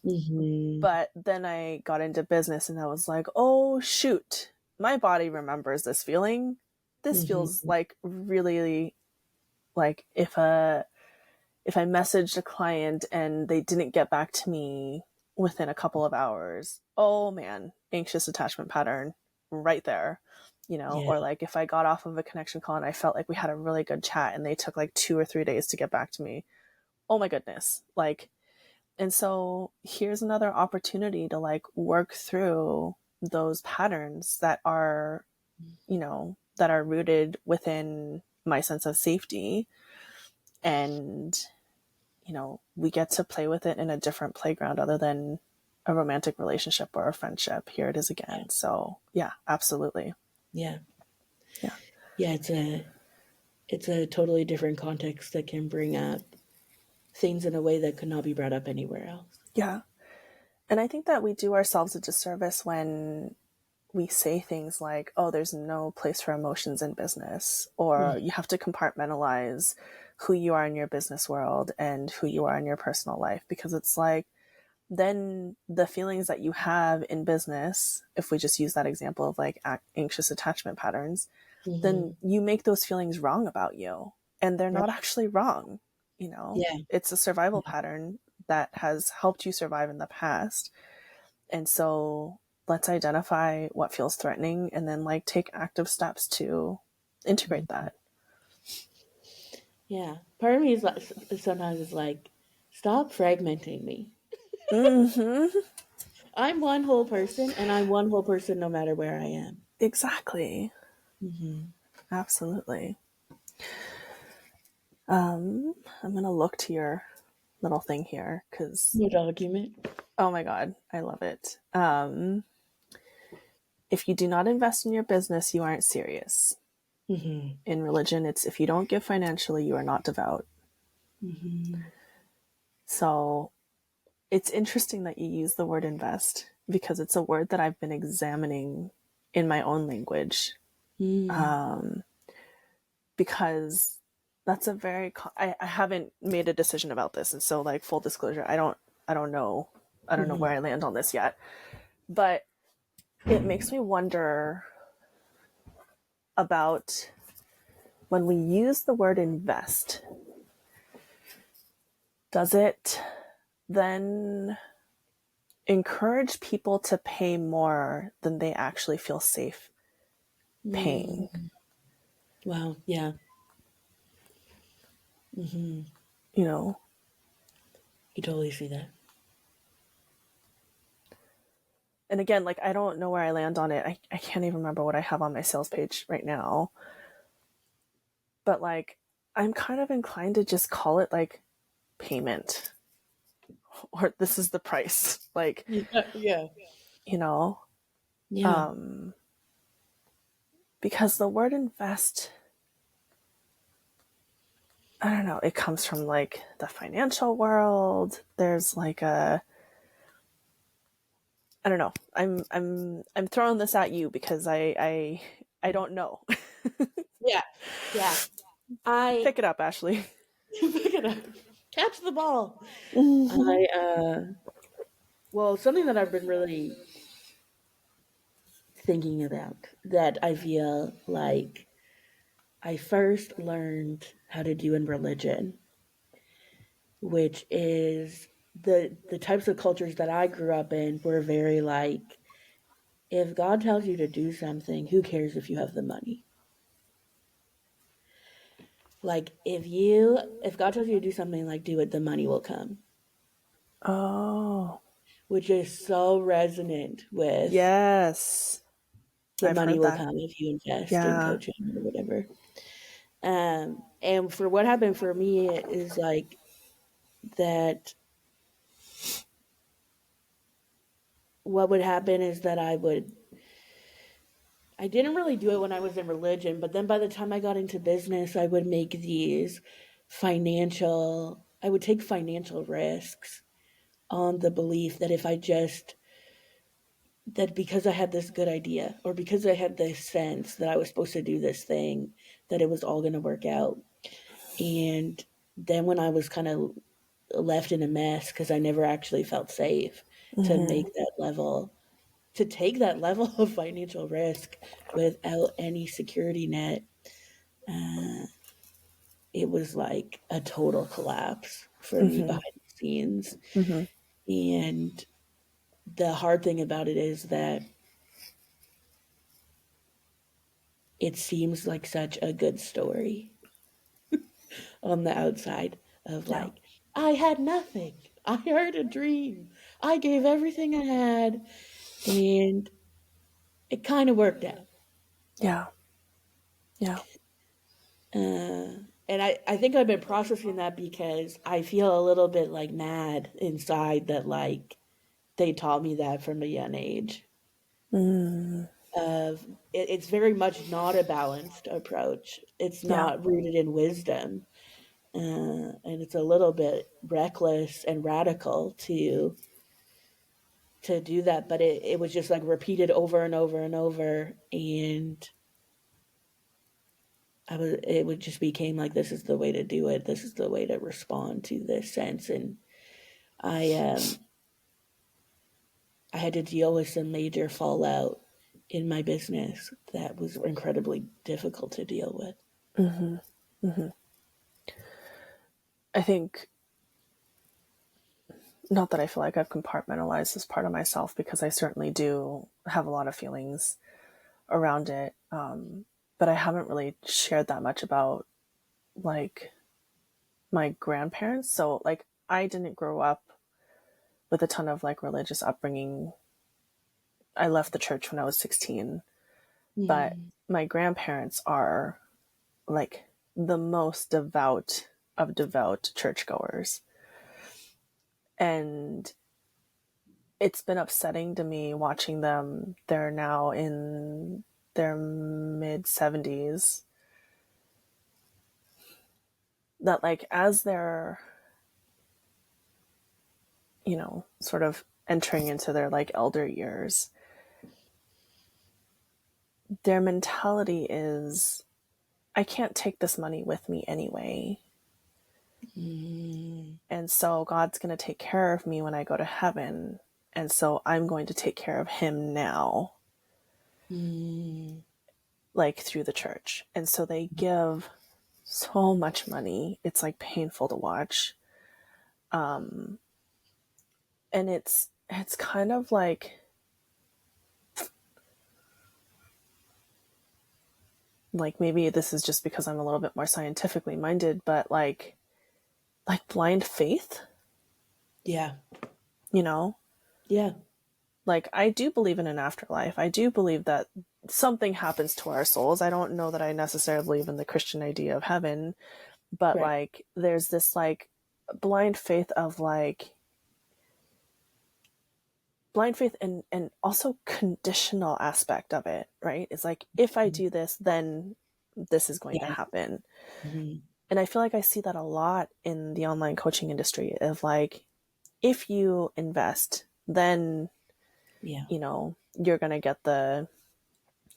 Hmm. But then I got into business and I was like, oh, shoot, my body remembers this feeling. This feels Hmm. like really like if I messaged a client and they didn't get back to me within a couple of hours, oh man, anxious attachment pattern right there, you know, Yeah. or like if I got off of a connection call and I felt like we had a really good chat and they took like 2 or 3 days to get back to me, oh my goodness, like And so here's another opportunity to like work through those patterns that are, that are rooted within my sense of safety. And, we get to play with it in a different playground other than a romantic relationship or a friendship. Here it is again. So yeah, absolutely. Yeah. Yeah. Yeah, it's a totally different context that can bring up things in a way that could not be brought up anywhere else. Yeah. And I think that we do ourselves a disservice when we say things like, oh, there's no place for emotions in business, or you have to compartmentalize who you are in your business world and who you are in your personal life. Because it's like, then the feelings that you have in business, if we just use that example of like anxious attachment patterns, then Mm-hmm. you make those feelings wrong about you. And they're not Right. actually wrong. Yeah. It's a survival pattern that has helped you survive in the past. And so let's identify what feels threatening and then like take active steps to integrate that. Yeah. Part of me is like, sometimes is like, stop fragmenting me. Mm-hmm. I'm one whole person, and I'm one whole person no matter where I am. Exactly. Mm-hmm. Absolutely. I'm going to look to your little thing here because, No document. oh my God, I love it. If you do not invest in your business, you aren't serious. Mm-hmm. In religion, it's if you don't give financially, you are not devout. Mm-hmm. So it's interesting that you use the word invest because it's a word that I've been examining in my own language, Mm. because that's a very I haven't made a decision about this, and so like full disclosure, I don't know Mm-hmm. where I land on this yet, but it makes me wonder about when we use the word invest, does it then encourage people to pay more than they actually feel safe paying? Mm. Wow. Yeah. Mm-hmm. You know, You totally see that. and again, like I don't know where I land on it. I can't even remember what I have on my sales page right now. But like I'm kind of inclined to just call it like payment or this is the price. Like, Yeah. Yeah. you know, Yeah. because the word invest, I don't know, it comes from like the financial world. There's like a I don't know. I'm throwing this at you because I don't know. Yeah. Yeah. I Pick it up, Ashley. pick it up. Catch the ball. Mm-hmm. I well, something that I've been really thinking about that I feel like I first learned how to do in religion, which is the types of cultures that I grew up in were very like, if God tells you to do something, who cares if you have the money? Like if God tells you to do something, like do it, the money will come, Oh, which is so resonant with yes. the I've money heard will that. come if you invest in Yeah. coaching or whatever. And for what happened for me is like that what would happen is that I didn't really do it when I was in religion, but then by the time I got into business, I would make these I would take financial risks on the belief that if I just, that because I had this good idea or because I had this sense that I was supposed to do this thing, that it was all going to work out. And then when I was kind of left in a mess because I never actually felt safe to make Mm-hmm. that level, to take that level of financial risk without any security net, it was like a total collapse for me Mm-hmm. behind the scenes. Mm-hmm. And the hard thing about it is that it seems like such a good story on the outside of Yeah. like, I had nothing. I heard a dream. I gave everything I had, and it kind of worked out. Yeah. Yeah. And I think I've been processing that because I feel a little bit like mad inside that like they taught me that from a young age. Mm, Of it's very much not a balanced approach. It's yeah. not rooted in wisdom, and it's a little bit reckless and radical to do that. But it was just like repeated over and over and over, and it would just became like this is the way to do it. This is the way to respond to this sense, and I I had to deal with some major fallout in my business that was incredibly difficult to deal with. Hmm. Hmm. I think, not that I feel like I've compartmentalized this part of myself, because I certainly do have a lot of feelings around it. But I haven't really shared that much about like my grandparents. So like I didn't grow up with a ton of like religious upbringing. I left the church when I was 16, but Mm, my grandparents are like the most devout of devout churchgoers. And it's been upsetting to me watching them. They're now in their mid 70s. That, like, as they're, sort of entering into their like elder years, their mentality is, I can't take this money with me anyway. mm, And so God's going to take care of me when I go to heaven. And so I'm going to take care of him now, mm, like through the church. And so they give so much money. It's like painful to watch. And it's kind of like maybe this is just because I'm a little bit more scientifically minded, but like blind faith, yeah, you know? yeah, Like, I do believe in an afterlife. I do believe that something happens to our souls. I don't know that I necessarily believe in the Christian idea of heaven, but right. like there's this like blind faith of like blind faith and also conditional aspect of it, right? It's like, if I do this, then this is going to Yeah, happen. mhm, And I feel like I see that a lot in the online coaching industry of like, if you invest, then, yeah, you're going to get the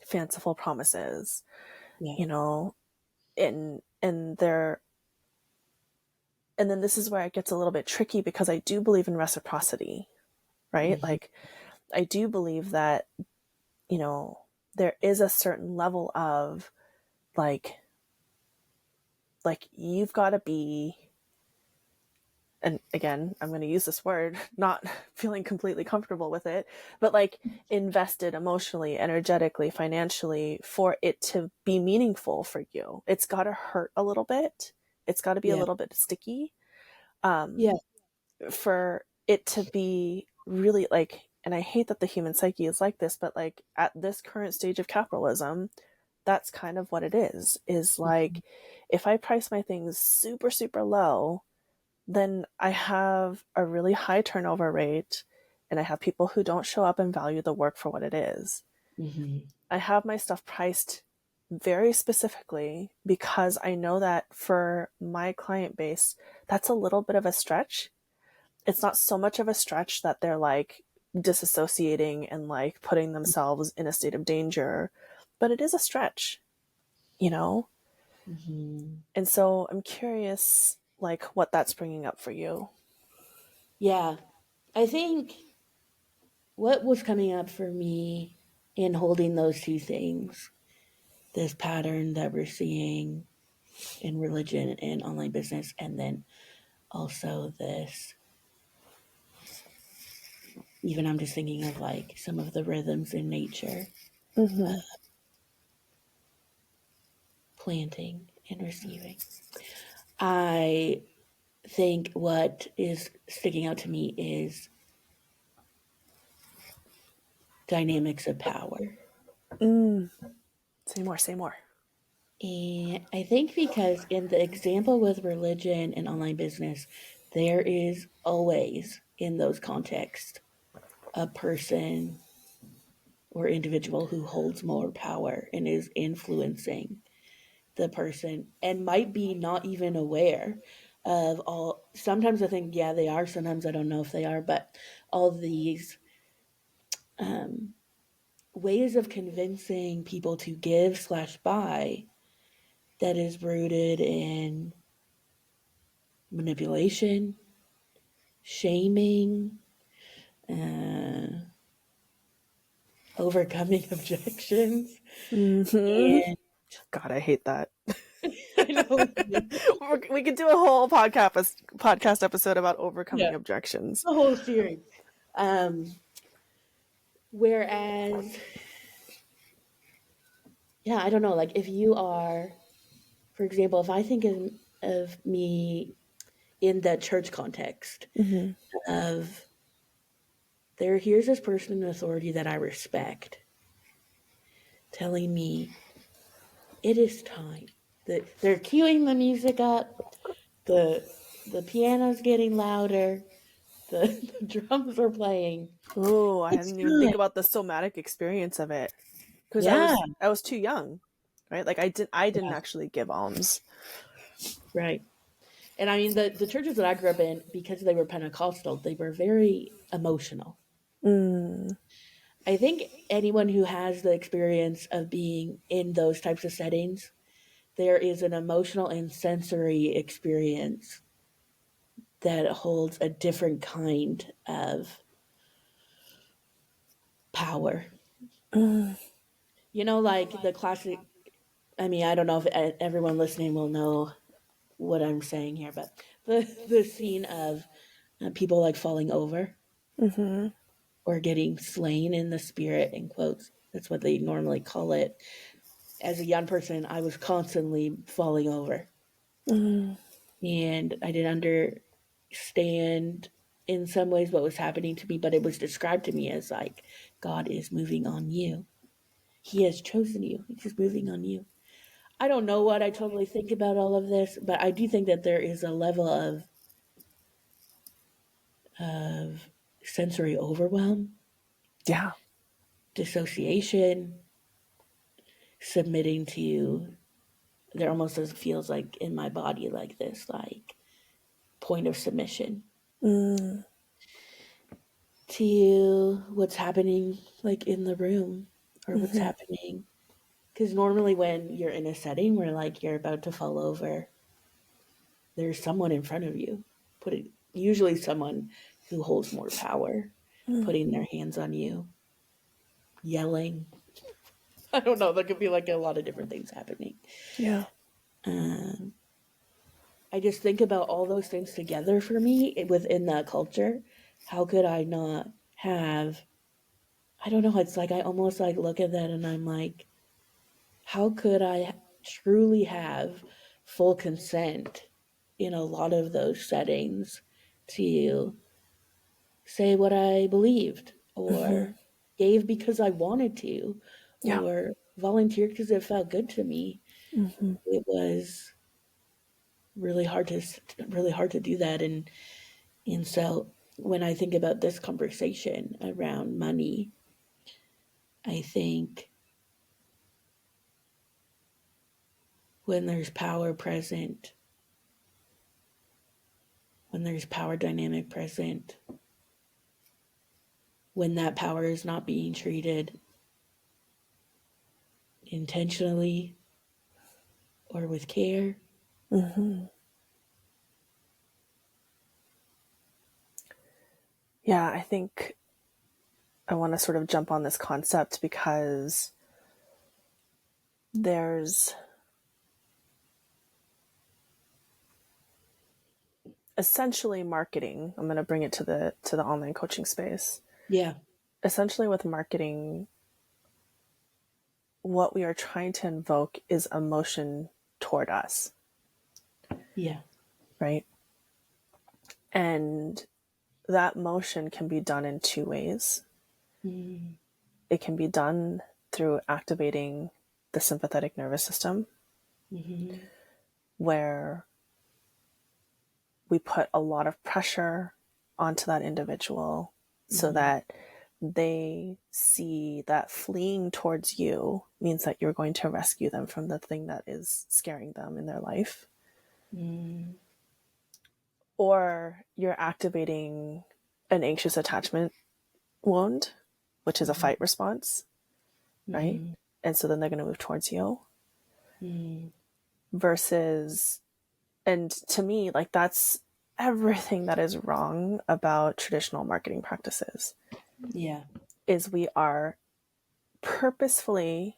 fanciful promises, yeah, you know, and they're, and then this is where it gets a little bit tricky, because I do believe in reciprocity, right? mhm, Like, I do believe that, there is a certain level of like you've got to be, and again, I'm going to use this word, not feeling completely comfortable with it, but like invested emotionally, energetically, financially, for it to be meaningful for you. It's got to hurt a little bit. It's got to be a yeah, little bit sticky, yeah, for it to be really like, and I hate that the human psyche is like this, but like at this current stage of capitalism, that's kind of what it is mhm, like, if I price my things super, super low, then I have a really high turnover rate, and I have people who don't show up and value the work for what it is. mhm, I have my stuff priced very specifically because I know that for my client base, that's a little bit of a stretch. It's not so much of a stretch that they're like disassociating and like putting themselves in a state of danger, but it is a stretch, you know? mhm. And so I'm curious, like, what that's bringing up for you. Yeah. I think what was coming up for me in holding those two things, this pattern that we're seeing in religion and online business, and then also this, even I'm just thinking of like some of the rhythms in nature, uh, Mm-hmm. planting and receiving. I think what is sticking out to me is dynamics of power. Say more, say more. And I think because in the example with religion and online business, there is always in those contexts a person or individual who holds more power and is influencing the person and might be not even aware of all. Sometimes I think, yeah, they are. Sometimes I don't know if they are, but all these ways of convincing people to give slash buy that is rooted in manipulation, shaming, overcoming objections. And God, I hate that. I know, We could do a whole podcast episode about overcoming yeah, objections. the whole series. Um, Whereas, yeah, I don't know, like if you are, for example, if I think of me in the church context of here's this person in authority that I respect telling me it is time. They're queuing the music up, the the piano's getting louder, the drums are playing. Oh, I It's didn't even think time. about the somatic experience of it because Yeah, I was too young, right? Like I didn't yeah, actually give alms. right. And I mean the churches that I grew up in, because they were Pentecostal, they were very emotional. I think anyone who has the experience of being in those types of settings, there is an emotional and sensory experience that holds a different kind of power. You know, like the classic. I mean, I don't know if everyone listening will know what I'm saying here, but the scene of people like falling over or getting slain in the spirit, in quotes. That's what they normally call it. As a young person, I was constantly falling over, and I didn't understand in some ways what was happening to me, but it was described to me as like God is moving on you. He has chosen you. He's moving on you. I don't know what I totally think about all of this, but I do think that there is a level of sensory overwhelm, Yeah. dissociation, submitting to. There almost feels like in my body like this, like point of submission to what's happening, like in the room or what's happening. Because normally when you're in a setting where like you're about to fall over, there's someone in front of you, usually someone who holds more power, putting their hands on you, yelling. I don't know. There could be like a lot of different things happening. Yeah. I just think about all those things together for me within that culture. How could I not have? I don't know. It's like I almost like look at that and I'm like, how could I truly have full consent in a lot of those settings to say what I believed or gave because I wanted to Yeah. or volunteered because it felt good to me. It was really hard to do that, and so when I think about this conversation around money, I think when there's power present, when there's power dynamic present, when that power is not being treated intentionally or with care. Yeah, I think I want to sort of jump on this concept because there's essentially marketing. I'm going to bring it to the online coaching space. Yeah, Essentially with marketing, what we are trying to invoke is emotion toward us, yeah, right? And that motion can be done in two ways. It can be done through activating the sympathetic nervous system, where we put a lot of pressure onto that individual so that they see that fleeing towards you means that you're going to rescue them from the thing that is scaring them in their life. Or you're activating an anxious attachment wound, which is a fight response, right? And so then they're going to move towards you. Versus, and to me, like, that's everything that is wrong about traditional marketing practices. Yeah. Is we are purposefully,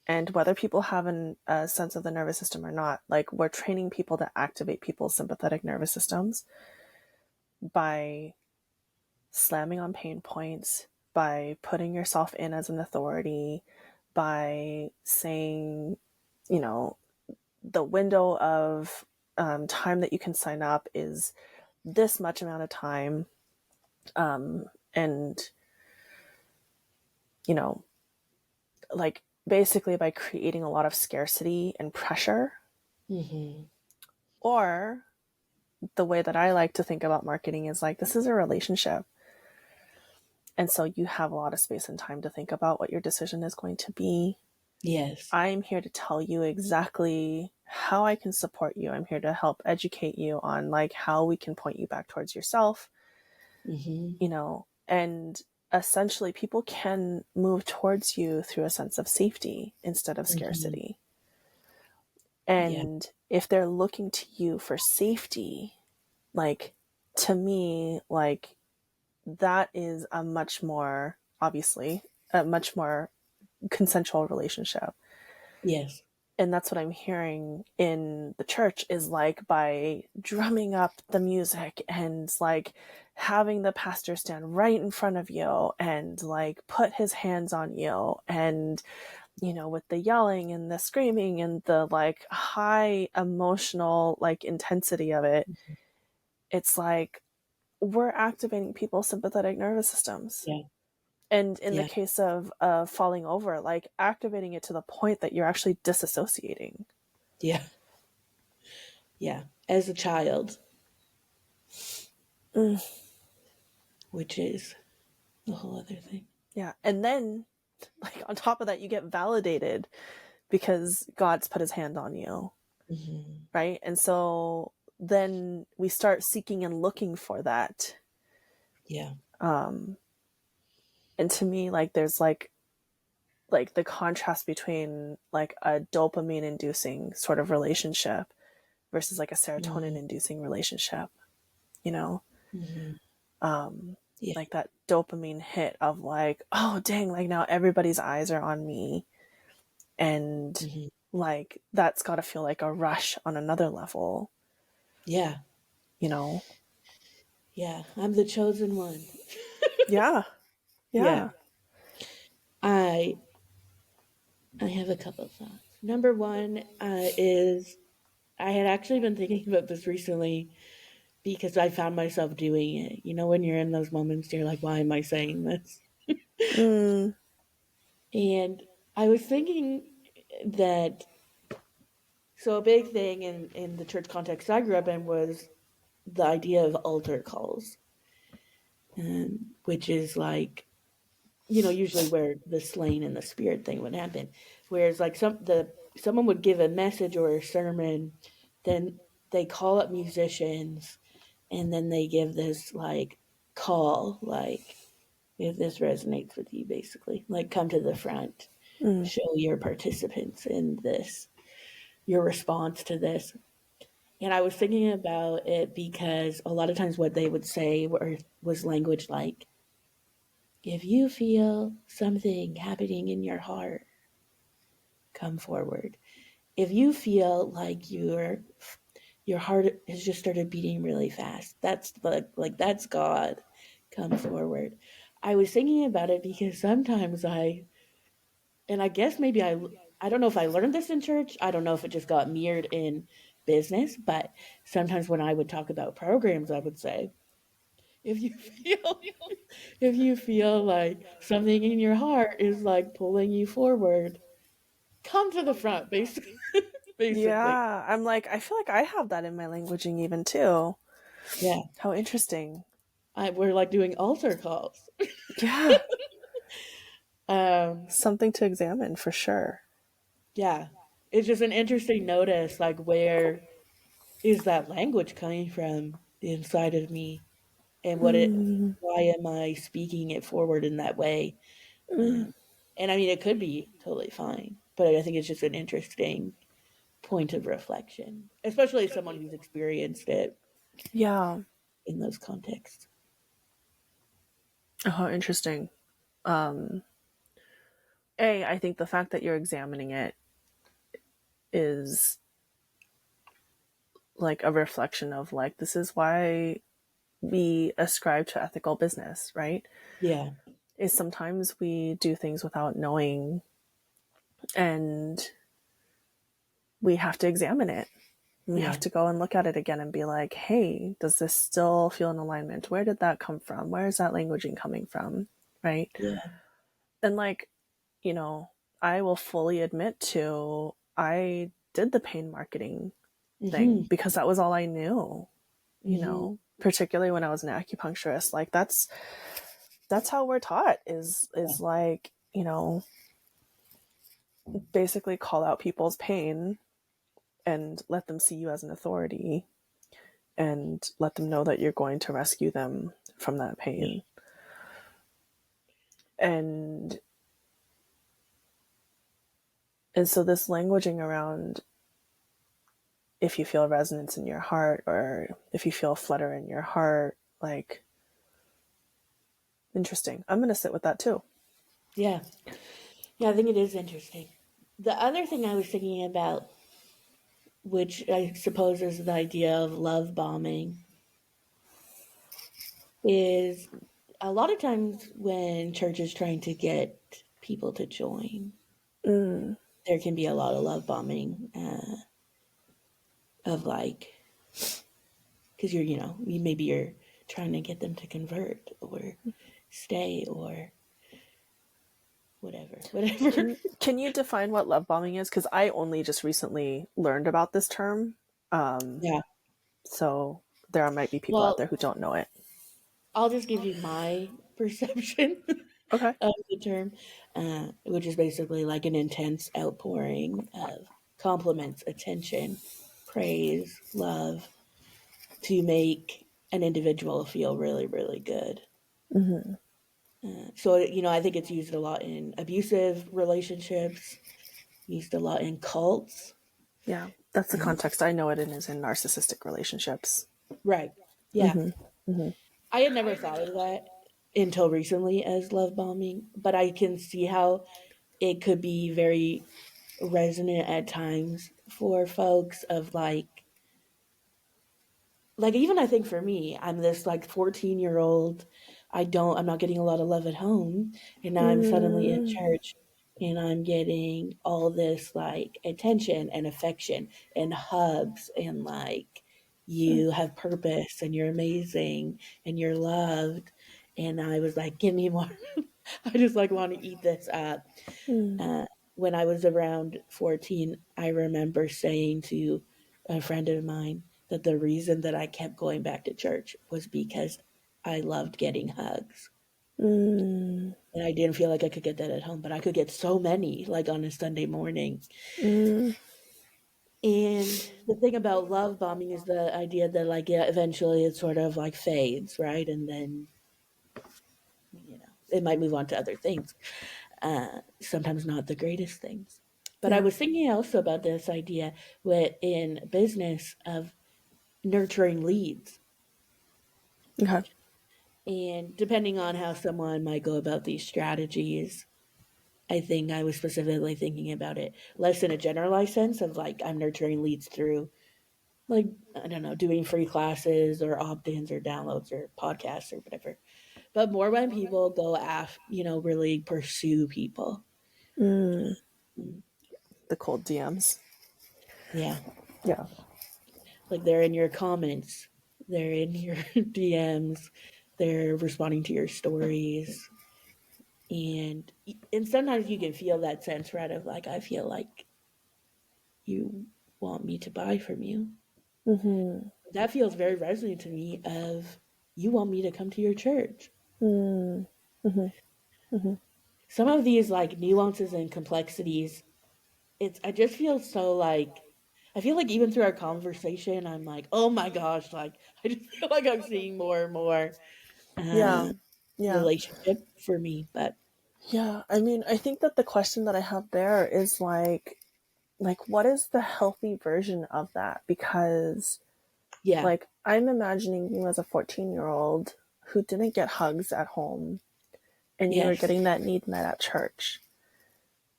and whether people have a sense of the nervous system or not, like, we're training people to activate people's sympathetic nervous systems by slamming on pain points, by putting yourself in as an authority, by saying, you know, the window of time that you can sign up is this much amount of time. And, you know, like, basically by creating a lot of scarcity and pressure. Or the way that I like to think about marketing is like, this is a relationship. And so you have a lot of space and time to think about what your decision is going to be. Yes. I'm here to tell you exactly how I can support you. I'm here to help educate you on like how we can point you back towards yourself, you know, and essentially people can move towards you through a sense of safety instead of scarcity. Yeah. And if they're looking to you for safety, like, to me, like, that is a much more, obviously, a much more consensual relationship. Yes. And that's what I'm hearing in the church is like, by drumming up the music and like having the pastor stand right in front of you and like put his hands on you, and, you know, with the yelling and the screaming and the like high emotional like intensity of it, it's like we're activating people's sympathetic nervous systems. Yeah. And in the Yeah. case of falling over, like activating it to the point that you're actually disassociating. Yeah. Yeah. As a child, which is a whole other thing. Yeah. And then, like, on top of that, you get validated because God's put his hand on you. Right. And so then we start seeking and looking for that. Yeah. And to me, like, there's like the contrast between like a dopamine inducing sort of relationship versus like a serotonin inducing relationship, you know? Yeah. Like that dopamine hit of like, oh dang, like now everybody's eyes are on me. And like that's got to feel like a rush on another level, Yeah. you know? Yeah. I'm the chosen one. Yeah. Yeah. Yeah. I I have a couple of thoughts. Number one is I had actually been thinking about this recently because I found myself doing it. You know, when you're in those moments, you're like, why am I saying this? Mm, And I was thinking that, so a big thing in the church context I grew up in was the idea of altar calls, which is like, you know, usually where the slain in the spirit thing would happen. Whereas like someone would give a message or a sermon, then they call up musicians, and then they give this like call, like, if this resonates with you, basically, like, come to the front, show your participants in this, your response to this. And I was thinking about it because a lot of times what they would say was language like, if you feel something happening in your heart, come forward. If you feel like your heart has just started beating really fast, that's like that's God, come forward. I was thinking about it because sometimes and I guess maybe I don't know if I learned this in church. I don't know if it just got mirrored in business, but sometimes when I would talk about programs, I would say, if you feel if you feel like something in your heart is like pulling you forward, come to the front, basically. Basically. Yeah, I'm like, I feel like I have that in my languaging even too. Yeah. How interesting. We're like doing altar calls. Yeah, Um, something to examine for sure. yeah. It's just an interesting notice, like where is that language coming from inside of me, and why am I speaking it forward in that way? And I mean, it could be totally fine, but I think it's just an interesting point of reflection, especially as someone who's experienced it Yeah. in those contexts. Oh, how interesting. I think the fact that you're examining it is like a reflection of like, this is why we ascribe to ethical business, right? Yeah. Is sometimes we do things without knowing and we have to examine it. We have Yeah. to go and look at it again and be like, hey, does this still feel in alignment? Where did that come from? Where is that languaging coming from? Right. Yeah. And like, you know, I will fully admit to I did the pain marketing thing Hmm. because that was all I knew, you Hmm. know, particularly when I was an acupuncturist. Like that's how we're taught is like, you know, basically call out people's pain and let them see you as an authority and let them know that you're going to rescue them from that Yeah. pain. And so this languaging around if you feel resonance in your heart or if you feel flutter in your heart, like interesting. I'm going to sit with that too. Yeah. Yeah. I think it is interesting. The other thing I was thinking about, which I suppose is the idea of love bombing, is a lot of times when church is trying to get people to join, there can be a lot of love bombing of like, because maybe you're trying to get them to convert or stay or whatever. Can you define what love bombing is? Because I only just recently learned about this term. Yeah. So there might be people out Well, there who don't know it. I'll just give you my perception Okay. of the term, which is basically like an intense outpouring of compliments, attention, praise, love to make an individual feel really, really good. So, I think it's used a lot in abusive relationships, used a lot in cults. Yeah, that's the context I know it in is in narcissistic relationships. Right. Yeah. I had never thought of that until recently as love bombing, but I can see how it could be very resonant at times for folks of like even I think for me, I'm this like 14-year-old. I'm not getting a lot of love at home, and now I'm suddenly in church and I'm getting all this like attention and affection and hugs and like you have purpose and you're amazing and you're loved. And I was like, give me more. I just like want to eat this up. Uh, when I was around 14, I remember saying to a friend of mine that the reason that I kept going back to church was because I loved getting hugs. And I didn't feel like I could get that at home, but I could get so many, like on a Sunday morning. And the thing about love bombing is the idea that, like, yeah, eventually it sort of like fades, right? And then, it might move on to other things. Sometimes not the greatest things. But I Yeah. was thinking also about this idea in business of nurturing leads. Okay. And depending on how someone might go about these strategies, I think I was specifically thinking about it less in a generalized sense of like I'm nurturing leads through like I don't know, doing free classes or opt-ins or downloads or podcasts or whatever. But more when people go really pursue people. The cold DMs. Yeah. Yeah. Like they're in your comments, they're in your DMs, they're responding to your stories. And sometimes you can feel that sense, right, of like, I feel like you want me to buy from you. Mm-hmm. That feels very resonant to me of you want me to come to your church. Mm. Mm-hmm. Mm-hmm. Some of these like nuances and complexities, it's I just feel so like I feel like even through our conversation, I'm like, oh my gosh, like I just feel like I'm seeing more and more Yeah. Yeah. relationship for me. But Yeah. I mean, I think that the question that I have there is like what is the healthy version of that? Because yeah, like I'm imagining you as a 14-year-old who didn't get hugs at home and you were yes, getting that need met at church.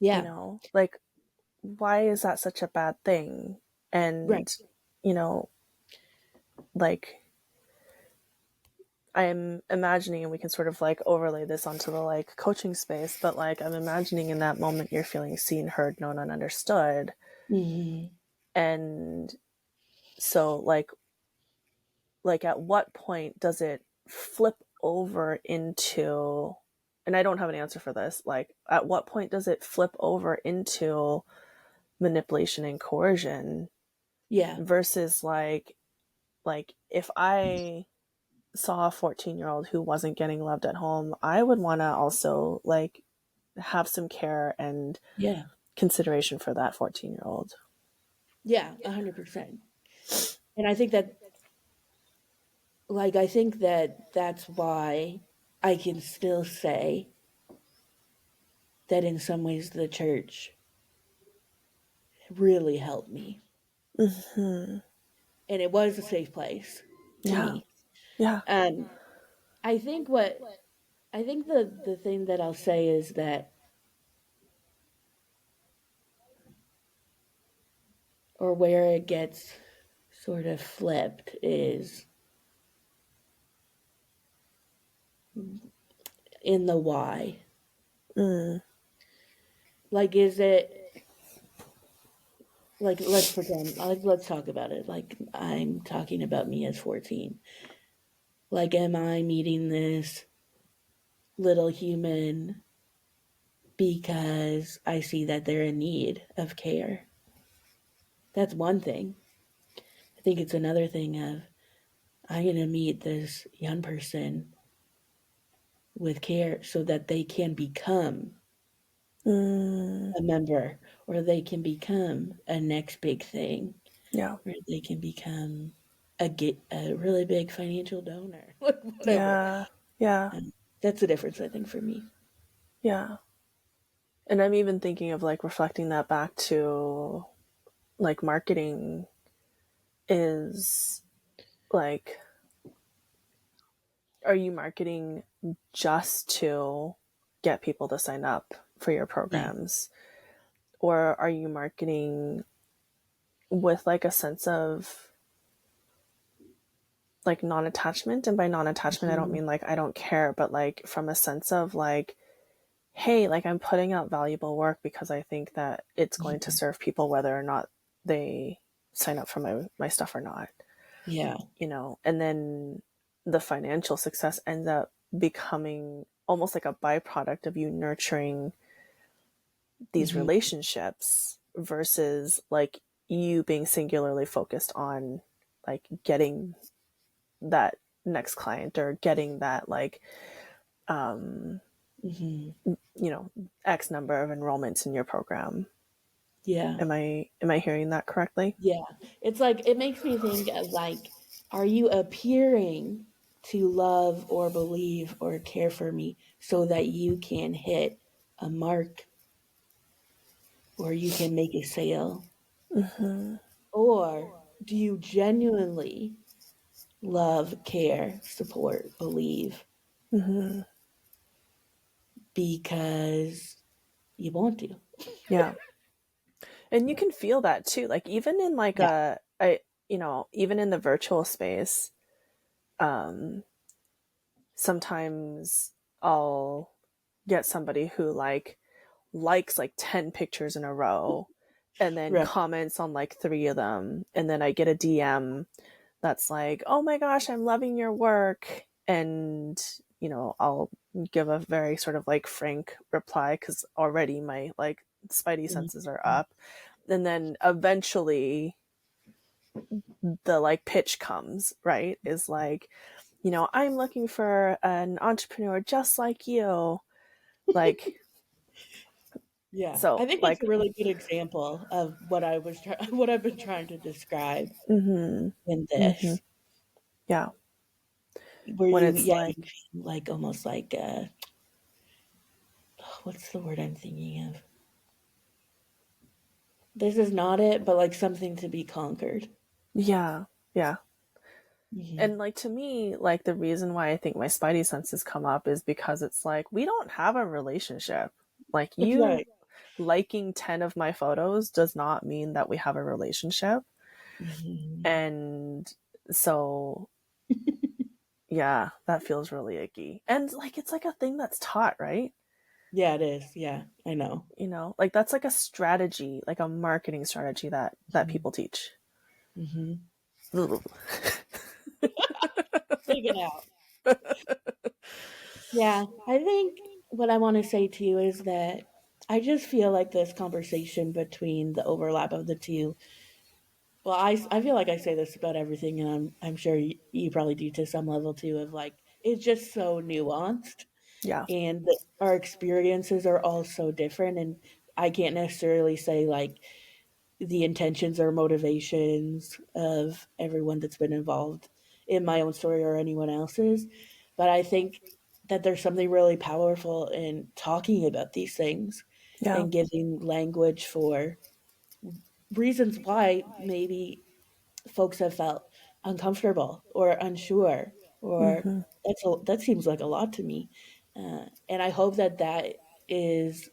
You yeah, know, like why is that such a bad thing? right, And you know, like I'm imagining, and we can sort of like overlay this onto the like coaching space, but like I'm imagining in that moment you're feeling seen, heard, known, and understood. hmm, And so like at what point does it flip over into, and I don't have an answer for this, like at what point does it flip over into manipulation and coercion yeah, versus like if I saw a 14-year-old who wasn't getting loved at home, I would want to also like have some care and yeah, consideration for that 14-year-old. yeah, 100%. And I think that that's why I can still say that in some ways the church really helped me. Mm-hmm. And it was a safe place to Yeah. me. Yeah. Um, I think what I think the thing that I'll say is that, or where it gets sort of flipped, is in the why. Mm. Like, is it like let's pretend like let's talk about it. Like I'm talking about me as 14. Like, am I meeting this little human because I see that they're in need of care? That's one thing. I think it's another thing of I'm going to meet this young person with care so that they can become Mm. a member or they can become a next big thing Yeah. or they can become a really big financial donor, like whatever. Yeah. Yeah. That's the difference, I think, for me. Yeah. And I'm even thinking of like reflecting that back to like marketing is like, are you marketing just to get people to sign up for your Yeah. programs? Or are you marketing with like a sense of like non-attachment? And by non-attachment, I don't Mhm. mean like I don't care, but like from a sense of like, hey, like I'm putting out valuable work because I think that it's going to Mhm. serve people whether or not they sign up for my stuff or not, Yeah. you know. And then the financial success ends up becoming almost like a byproduct of you nurturing these Mhm. relationships versus like you being singularly focused on like getting that next client or getting that like Mhm. you know x number of enrollments in your program. Yeah. Am I hearing that correctly? Yeah. It's like it makes me think of like, are you appearing to love or believe or care for me so that you can hit a mark or you can make a sale? Or do you genuinely love, care, support, believe because you want to? Yeah. And you can feel that too, like even in like Yeah. a you know, even in the virtual space, sometimes I'll get somebody who like likes like 10 pictures in a row and then Right. comments on like 3 of them. And then I get a DM that's like, oh my gosh, I'm loving your work. And, I'll give a very sort of like frank reply because already my like spidey senses are Mhm. up. And then eventually the like pitch comes, right? Is like, I'm looking for an entrepreneur just like you. Like, Yeah, so I think that's like, a really good example of what what I've been trying to describe mm-hmm, in mm-hmm, this, yeah. where When you, it's yeah, you like, feel like almost like what's the word I'm thinking of? This is not it, but like something to be conquered. yeah, yeah. Hmm. And like to me, like the reason why I think my spidey senses come up is because it's like we don't have a relationship. Like you Right. liking 10 of my photos does not mean that we have a relationship. Hmm. And so yeah, that feels really icky. And like it's like a thing that's taught, right? Yeah, it is. Yeah, I know. Like that's like a strategy, like a marketing strategy that Hmm. people teach. Hmm. Ugh. Take it out. Yeah, I think what I want to say to you is that I just feel like this conversation between the overlap of the two. Well, I feel like I say this about everything, and I'm sure you probably do to some level too. Of like, it's just so nuanced, Yeah. and our experiences are all so different, and I can't necessarily say like the intentions or motivations of everyone that's been involved in my own story or anyone else's. But I think that there's something really powerful in talking about these things Yeah. and giving language for reasons why maybe folks have felt uncomfortable or unsure or Hmm. that seems like a lot to me. And I hope that that is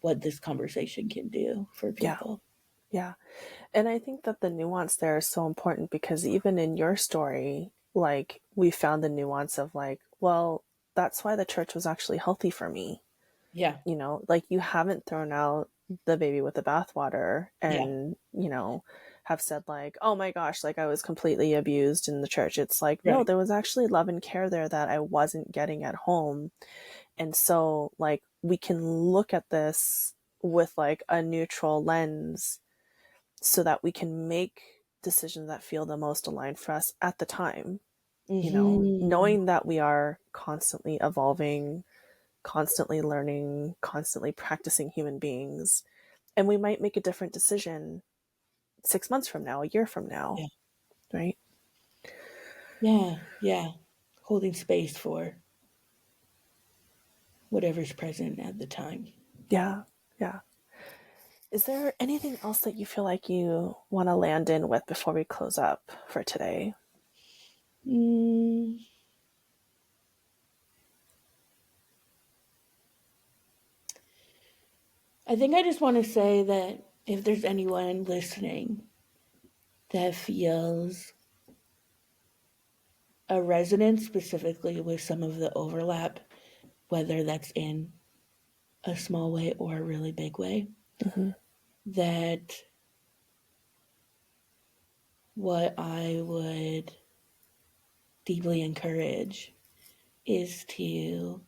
what this conversation can do for Yeah. people. Yeah. And I think that the nuance there is so important because even in your story, like we found the nuance of like, well, that's why the church was actually healthy for me. Yeah, Like you haven't thrown out the baby with the bathwater yeah, and, have said like, oh my gosh, like I was completely abused in the church. It's like, no, right. there was actually love and care there that I wasn't getting at home. And so like we can look at this with like a neutral lens so that we can make decisions that feel the most aligned for us at the time, Hmm. knowing that we are constantly evolving, constantly learning, constantly practicing human beings. And we might make a different decision 6 months from now, a year from now, Yeah, right? yeah, yeah. Holding space for whatever's present at the time. Yeah, yeah. Is there anything else that you feel like you want to land in with before we close up for today? Mm, I think I just want to say that if there's anyone listening that feels a resonance specifically with some of the overlap, whether that's in a small way or a really big way, Mm-hmm. that what I would deeply encourage is to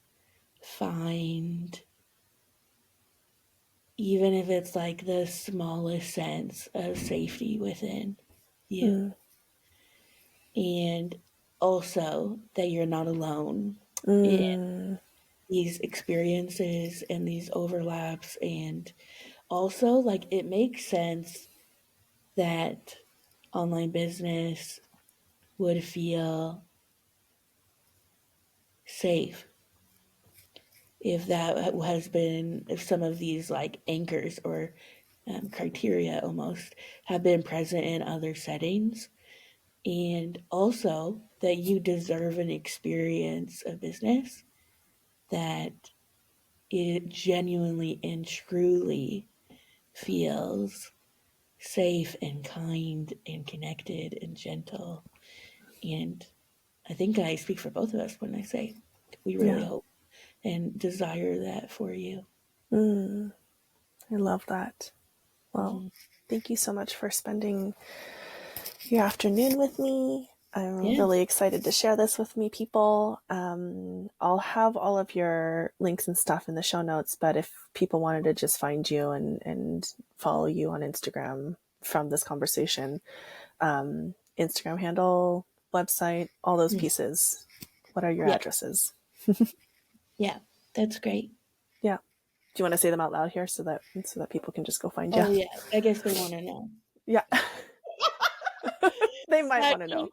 find, even if it's like the smallest sense of safety within you. And also that you're not alone in Mm, these experiences and these overlaps. And also, like, it makes sense that online business would feel safe if that has been, if some of these like anchors or criteria almost have been present in other settings. And also that you deserve an experience of business that it genuinely and truly feels safe and kind and connected and gentle. And I think I speak for both of us when I say we really yeah. hope and desire that for you. Mm, I love that. Well, thank you so much for spending your afternoon with me. I'm really excited to share this with people. I'll have all of your links and stuff in the show notes, but if people wanted to just find you and follow you on Instagram from this conversation, Instagram handle, website, all those pieces, what are your addresses? Yeah, that's great. Yeah. Do you want to say them out loud here so that people can just go find you? Oh, yeah. I guess they want to know. Yeah. They might want to know.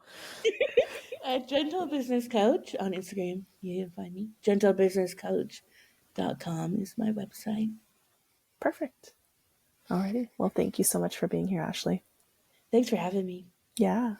Gentle Business Coach on Instagram. You can find me. gentlebusinesscoach.com is my website. Perfect. Alrighty. Well, thank you so much for being here, Ashley. Thanks for having me. Yeah.